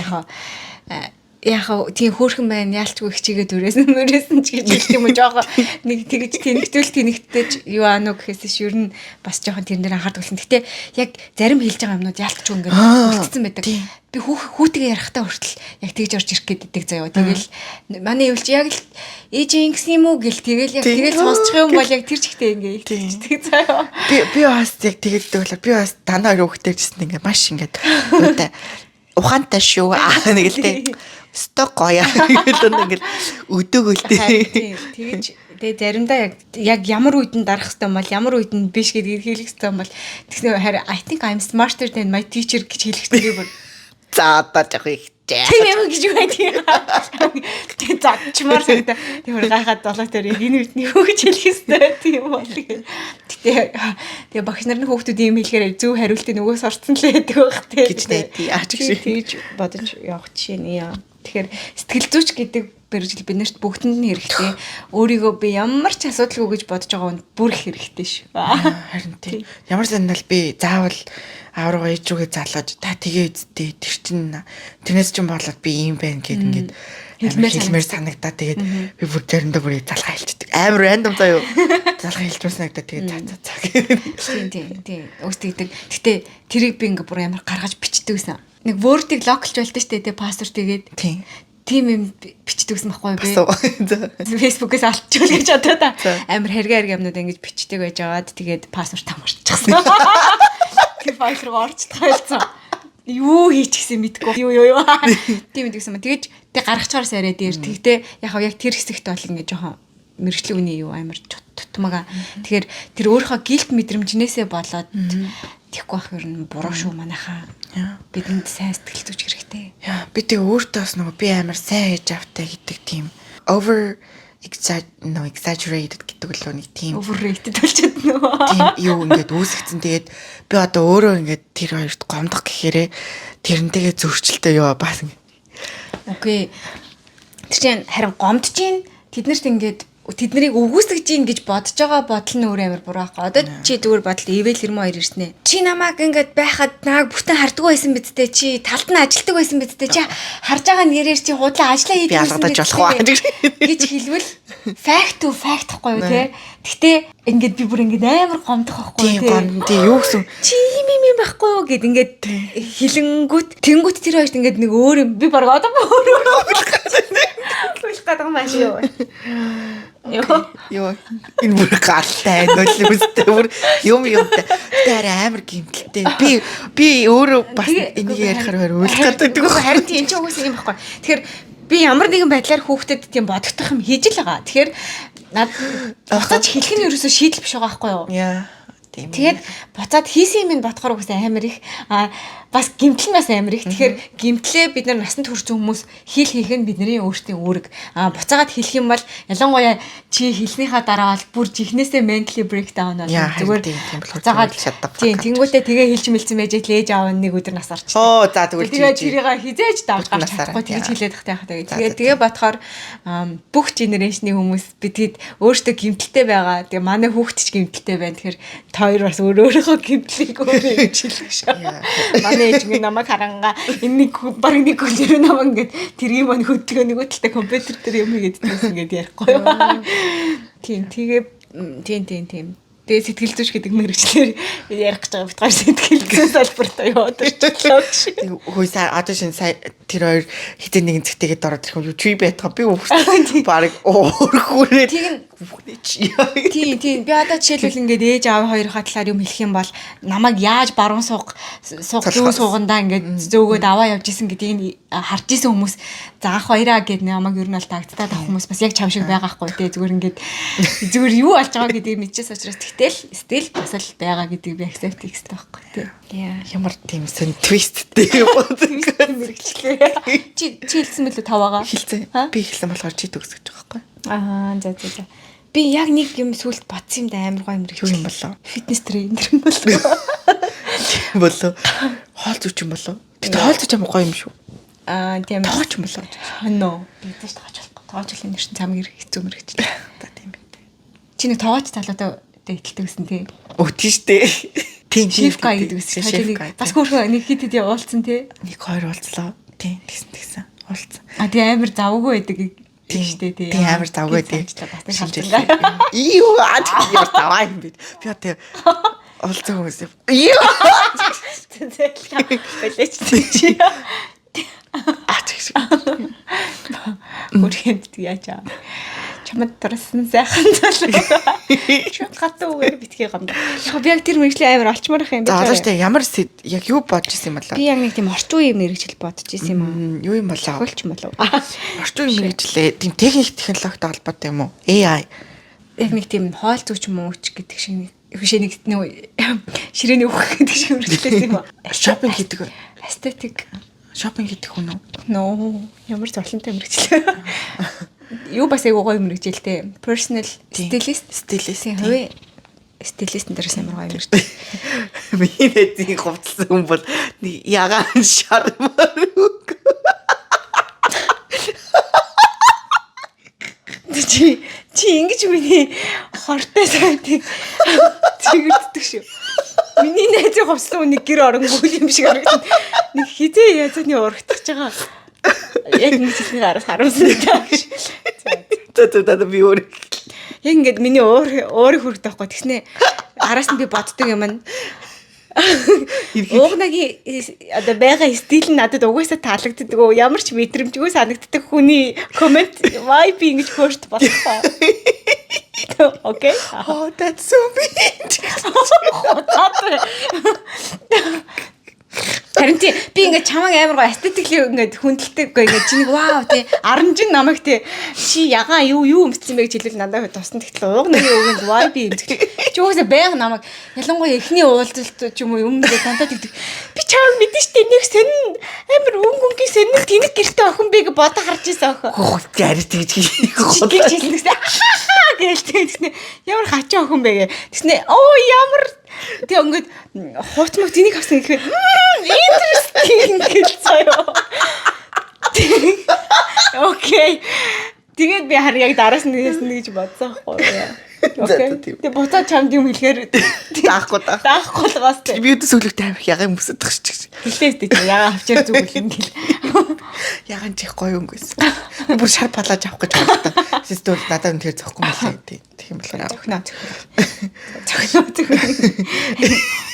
яг тийм хөөрхөн байна яалчгүй хичээгээ дүрээсэн ч гэж хэлдэг юм жоохон нэг тэгж тэнэгтэж юу аано гэхээс ер нь бас жоохон тэрнэр анхаардаг болсон. Гэтэ яг зарим хэлж байгаа юмнууд яалтчгүй ингээд үлдсэн байдаг. Би хүүтэйгээ ярихтаа хүртэл яг тэгж орж ирэх гэдэг заяа. Тэгэл манай эвэлч яг л ээж ингэсэн юм уу гэл тэгэл яг тэгэл сонсчих юм бол яг тэр чигтээ ингээд хэлдэг заяа. Би бас яг тэгдэг болоо би бас дандаа хүүхдтэйчсэн ингээд маш ингээд ухаантай шүү нэг л тээ сток гоёа гэдэг нэг өдөөгөлтэй. Тэгэж тэгээ заримдаа яг ямар үед нь дарах хэрэгтэй бол ямар үед нь биш гэдгийг хэлэх хэрэгтэй бол тэгснэ харин I think I'm smarter than my teacher гэж хэлэх хэрэгтэй бүр. За одоо яг ихтэй. Тийм юм гэж юу байдаг. Тэгээ зодчмаар санагдаа. Тэр гайхаад болоо тэр энэ үдний хөөж хэлэх хэрэгтэй тийм бол. Тэгээ багш нарын хүүхдүүд ийм хэлэхээр зөв хариултыг нөгөөс орцсон л байдаг байх тийм. Гэж найдаа. Тэгж бодож явах жишээ нэ. Тэгэхээр сэтгэл зүйч гэдэг бэржил биднэрт бүгдэнд нь хэрэгтэй. Өөрийгөө би ямар ч асуудалгүй гэж бодож байгаа нь бүр их хэрэгтэй шүү. Харин тийм. Ямар сандал би заавал авраа ээж рүүгээ залгаж та тэгээ үздэй тэр чин тэрнээс ч болоод би ийм байна гэд ингээд хэлмээр санагдаа тэгээд би бүр заримдаа бүр залгаа хэлчихдэг. Амар рандом заа юу. Залгаа хэлчихсэн санагдаа тэгээд тийм. Өстөгдөг. Гэтэ тэрийг би ингээд бүр амар гаргаж бичдэг гэсэн. Нэг Word-ыг локлж байлтай штэ тэ пассворд тэгээд тийм юм бичдэг гэсэн байхгүй би. Facebook-ээс алтчул гэж одоо та амар хэрэг юмнууд ингэж бичдэг байж аваад тэгээд пассворд тамарчихсан. Тэр файл руу орж тайлцсан. Юу хийчихсэн мэдгүй. Юу. Тийм гэсэн юм. Тэгэж тэг гаргачаар сарай дээр тэгтээ яг тэр хэсэгт бол ингэ жоохон мэрэгчлийн үний юу амар тутмага. Тэгэхээр тэр өөрийнхөө гилт мэдрэмжнээсээ болоод тэггүй ах ер нь буруу шүү манайхаа. Бидэнд сайн сэтгэл зүйч хэрэгтэй. Би тэг өөртөө бас нөгөө би амар сайн ээж автай гэдэг тийм exaggerated гэдэг л нэг тийм overrated болчиход нөгөө. Тийм юу ингээд үүсгэсэн. Тэгээд би одоо өөрөө ингээд тэр хоёрт гомдох гэхээрээ тэрнтэйгээ зөрчилтэй ёо бас ингээд. Окей. Тэр чинь харин гомдож гин тэднэрт ингээд тэднийг өгөөсгөж гин гэж бодож байгаа бодол нь өөр амар буруу байхгүй. Одоо чи зүгээр бодол ивэл хэрмээ хоёр ирснэ. Чи намайг ингээд байхад нааг бүтэн харддаг байсан бидтэй чи талд нь ажилдаг байсан бидтэй чи харж байгаа нэрээр чи худлаа ажиллаа хийдэг гэж хэлвэл fact to fact байхгүй юу те. Гэхдээ ингээд би бүр ингээд амар гомдох байхгүй те. Тийм юу гэсэн чи юм байхгүй юу гэд ингээд хилэнгүүт тэнгүүт тэр хоёрт ингээд нэг өөр юм би баг одоо өөр болох гэдэг юм ааш юу. Йоо. Энэ бүр галтай нөлөөстэй бүр юмтай. Тэр амар гимтэлтэй. Би өөрөө бас энийг ярихаар ойлгох гэдэг. Харин тийм ч угсаа юм байхгүй. Тэгэхээр би ямар нэгэн байдлаар хүүхдэд тийм бодогдох юм хийж л байгаа. Тэгэхээр над буцаж хэлэх нь ерөөсөө шийдэл биш байгаа байхгүй юу? Яа. Тийм. Тэгээд буцаад хийсэн юм бодохоор үгүйс амар их бас гимтэл нь бас амар их. Тэгэхээр гимтлээ бид нар насанд хүрсэн хүмүүс хэл хийх нь бидний өөрсдийн үүрэг. Буцаагаад хэлэх юм бол ялангуяа чи хэлснийхаа дараа бол бүр жихнээсээ mentally breakdown бол зүгээр буцаагаад тийм тэнгуүтээ тэгээ хэлж мэлсэн байж ээж аав нэг өдөр нас орчихсон. Оо за тэгвэл тэгээ чирийга хизээж давж гарч чадахгүй тэгж хэлээд тахтай хаа. Тэгээ бодохоор бүх генерашны хүмүүс бидгээд өөртөө гимтэлтэй байгаа. Тэгээ манай хүүхд ч гимтэлтэй байна. Тэгэхээр хоёр бас өөрөөхөө гимтлийг өөрөө хэлэх шээ. Манай ээж ингэ намайг харанга энэ нэг баг нэг хүнээр намайг ингэ тэргийн мань хөдөлгөө нөгөө талтай компьютер дээр юм хийгээд ингэ ярихгүй юу. Тийм тийм. Тэгээ сэтгэл зүйч гэдэг мэрэгчлэр ярих гэж байгаа битгаар сэтгэл зүйн салбартаа яваад ирчихлээ шиг. Хөөе одоо шинэ сая тэр хоёр хитэн нэгэн зэгтэйгээд ороод ирэх юм. Чи байтгаа би өөртөө баг өөрхүүрээ Тийм. Би одоо жишээлбэл ингээд ээж аав хоёрын талаар юм хэлэх юм бол намайг яаж баруун зүүн суугандаа ингээд зөөгөөд аваа явж исэн гэдгийг харж исэн хүмүүс заах баяраа гэд намайг ер нь бол тагтаад авах хүмүүс бас яг чам шиг байгаа хгүй те зүгээр ингээд зүгээр юу болж байгаа гэдгийг мэдчихсэн учраас стил бас л байгаа гэдгийг би accept хийх хэрэгтэй байхгүй те. Ямар тийм сэн твисттэй юм бол мэрэгчлээ. Чи хэлсэн мөлөө таваага. Хэлсэн. Би хэлсэн болохоор чи төгсөж байгаа байхгүй. За. Би яг нэг юм сүлд бодсон юм да амар гоё мэрэгчлээ. Юу юм болоо? Фитнес тренер юм болоо. Болоо. Хоол зүйч юм болоо. Тэгтээ хоол зүйч юм гоё юм шүү. Тийм. Тооч юм болоо. Нөө. Бидээс тооч болохгүй. Тоочл энэ чинь цамгийн хэцүү мэрэгчлээ. За тийм бай. Чи нэг тооч залуутай дэйтэлтэй гэсэн тий. Өтөжтэй. Тийм Шифка гэдэг үстэй. Бас хөөрхөн нэг хит хит уулцсан тий. Нэг хоёр уулзлаа. Тийм тэгсэн. Уулцсан. Тэгээ амар завгүй байдаг тийм штэ тий. Тийм амар завгүй байдаг. Бас шалжлаа. Юу яар таваа юм бэ. Би одоо уулзсан хүмүүс. Юу. Бэлээч тий. Үргэлж яачаа. Чамд дурсан сайхан залуу. Шууд хатуу үгээр битгий гомдоо. Би яг тэр мэрэгчлээ амар олчмоор их юм байна. За одоо ямар яг юу бодож исэн юм болоо? Би яг нэг тийм орчин үеийн мэрэгжил бодож исэн юм аа. Юу юм болоо? Хөлч юм болоо. Орчин үеийн мэрэгчлээ тийм техник технологитой холбоотой юм уу? AI. Яг нэг тийм хоол зүйч юм уу ч гэдэг шиг нэг ширээний үхэх гэдэг шиг мэрэгчлээ юм аа. Шопинг хийдэг. Эстетик. Шопинг хийдэг хүн үү? Ноо, ямар зовлонтой мэрэгчлээ. Юу бас айгуу гоё мэрэгжилтэй. Personal stylist. Хувийн стилистэн дээрээс ямар гоё мэрэгтэй. Миний нэзийн хувцсан хүн бол ягаан шармаар үг. Чи ингэж миний хортой сайтыг цэгэрддэг шүү. Миний найзын хувцсан нэг гэр оронгүй юм шиг харагдана. Нэг хизээ язаны урагдаж байгаа. Яг ингэж хэлний араас харуулсан даа. За би өөр. Яг ингэж миний өөрийн хүрэх таахгүй. Тэгснэ араас нь би боддог юм аа. Угнагийн одоо байгаа стил нь надад угаасаа таалагддаг. Ямар ч мэдрэмжгүй санагддаг хүний комент why би ингэж хөрт болохоо. Okay. Oh, that's so mean. Харин тий би ингээд чамайг амар гоо эстетикли ингээд хүндэлдэггүй ингээд чиний вау тий 10 жин намайг тий чи ягаан юу өмссөн бэ гэж хэлвэл надад тусна тэгтэл уугнагийн үгэнд why би эмзэг чи үгүйсээ байнга намайг ялангуяа эхний уулзалт ч юм уу өмнөдөө тантаад игдэг би чамайг мэдэн штэ нэг сонин амар өнгөнгийн сонин тэнэг гэртээ охин би гэж бодо харж ийсэн охин Гэрт тэгж хэлсэн гэлтэй ямар хачаа охин бэ гэснэ оо ямар тэг ингээд хуутмаг зэнийг авсан гэхээр interesting гэж заяа. Окей. Тэгээд би харин яг дараас нь гэж бодсон байхгүй юу? Окей. Тэг буцаад чамд юм хэлэхээр даахгүй л бас тэг. Би өдөө сүлэгтэй амих ягаан өмсөд тах шиг. Хэлээстэй чи ягаан авчаар зүгэл юм гэл. Ягаан чих гоё өнгөс. Би бүр шар палаж авах гэж байна. Систем надад тэр зөхгүй мэлээ тэг юм болохоор зөхнөө.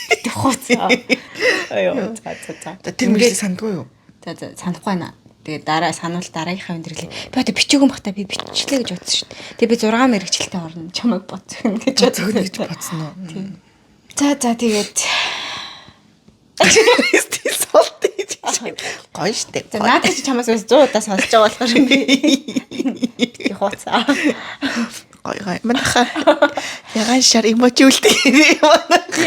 Тэг хуцаа. Аяа за. Тэр мэрийг сандгүй юу? За санахгүй байна. Тэгээд дараа сануул дараагийнхаа өндөрлөө. Би одоо бичээгүй бахта би бичлээ гэж бодсон шүү дээ. Тэгээд би 6 мэрэгчлэлтэй орно. Чамайг бодсон гэж бодсон уу? Тийм. За тэгээд гоё штэ. за наадах чи чамаас 100 удаа сонсож байгаа болохоор би хооцаа. Гоё. Манайха ягаан шар эможүүлдэг.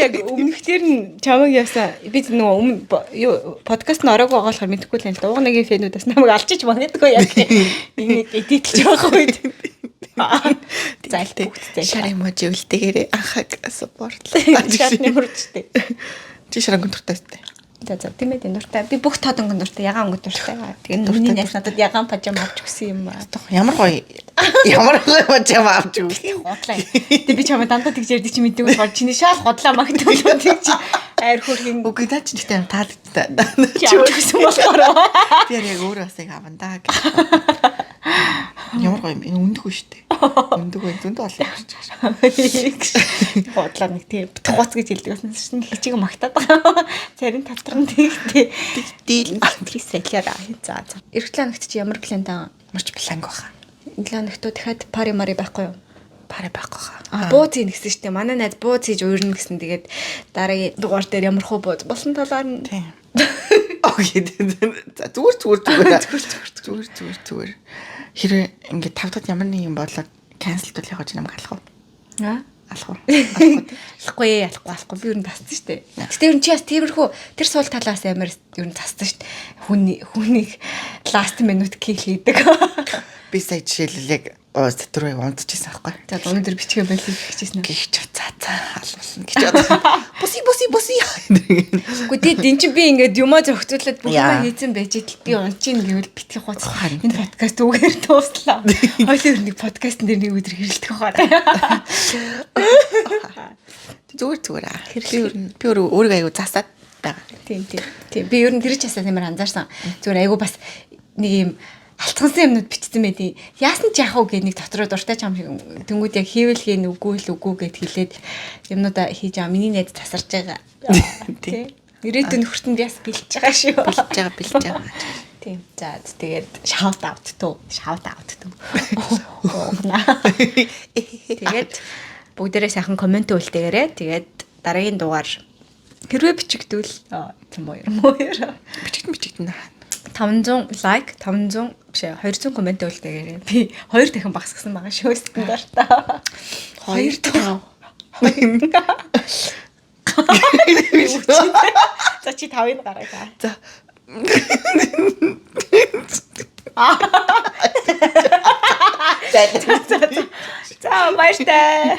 Яг өмнөхдөр нь чамайг яасан би нөгөө өмнө подкаст нь ороогүй байгаа болохоор мэдэхгүй л юм л да. Угнагийн фэнүүдээс намайг алчиж магадгүй яг ингэ эдитэлж байгаа үед. Зайлтай. Шар эможүүлдэгээрээ анхаг суппортлаа. Шар нэмэрчтэй. Чи шарангын дуртай сте. За тийм ээ дуртай. Би бүх тод өнгөн дуртай, ягаан өнгөн дуртай. Тэгээ нүрний яс надад ягаан пажам авч өгсөн юм аа. Ямар гоё. Ямар гоё пажам авч өгсөн. Годлаа. Тэгээ би чамаа дандаа тэгж ярьдаг чи мэддэг болохоор чиний шал годлаа магтдаг юм тэгж айр хөрхийн. Үгүй даа чи тэгтээ таалагдтаа. Чи өгсөн болохоор. Би яг өөрөө бас яг авандаа. Ямар гоё юм өндөгөө штэ. Өндөгөө зөндөө олон явж байгаа. Годлаа нэг тийм тугууц гэж хэлдэг байсан шин хичээг магтаад байгаа. Царин татран тэгтээ. Дийл Трисэлэр аа. За. Эргэлэн нэгт чи ямар плантай марч планг баха. Инглан нэгтөө дахиад пари мари байхгүй юу? Пари байхгүй хаа. Бууз ийн гэсэн штэ. Манай найз бууз хийж уурна гэсэн. Тэгээд дараагийн дугаар дээр ямар хөө бууз болсон талаар нь. Тийм. Окей. За зүгээр. Хэрэг ингээд 5 дахь ямар нэг юм болоод канселдуул явах гэж намайг алах уу? Алах уу? Алахгүй. Би ер нь тассан штэ. Гэтэ ер нь чи бас тиймэрхүү тэр суул талаас амар ер нь тассан штэ. Хүнийг last minute kill хийдэг. Би сая жишээлбэл яг сэтэрээ унтчихсан аахгүй. За өнөөдөр бичгээ байлиг хийчихсэн. Гихч цаа алуулна гэж бодсон. Буси. Гэхдээ дэн чи би ингээд юмаа зохицуулаад бүх юм хийцэн байж идэл би унчин гэвэл битгий хуц. Энэ подкаст үгээр дууслаа. Хоёул нэг подкастн дээр нэг өдөр хэрэлдэх байгаа. Зүгээр аа. Би өөрөө аягүй засаад байгаа. Тийм. Би ер нь тэр ч ясаа амар анзаарсан. Зүгээр аягүй бас нэг юм алцгансан юмнууд бичсэн байдیں۔ Яасан ч яах вэ гэдэг нэг дотроо дуртай чам шиг тэнгууд яг хийвэл хийн үгүй гэд хэлээд юмнуудаа хийж байгаа. Миний найз тасарч байгаа. Тийм. Ирээдүйн хүртэнд яс бэлж байгаа шүү. Бэлж байгаа. Тийм. За тэгээд shout out туу. Тэгээд бүгдээрээ сайхан комент үлдээгээрэй. Тэгээд дараагийн дугаар хэрвээ бичигдвэл тийм мууяр. Бичигдэн. 500 лайк, 500 биш 200 комент үлдээгээрэй. Би 2 дахин багасгасан байгаа шүү стандартаа. 2 дахин. За чи 5-ыг гаргая. За. За баяртай.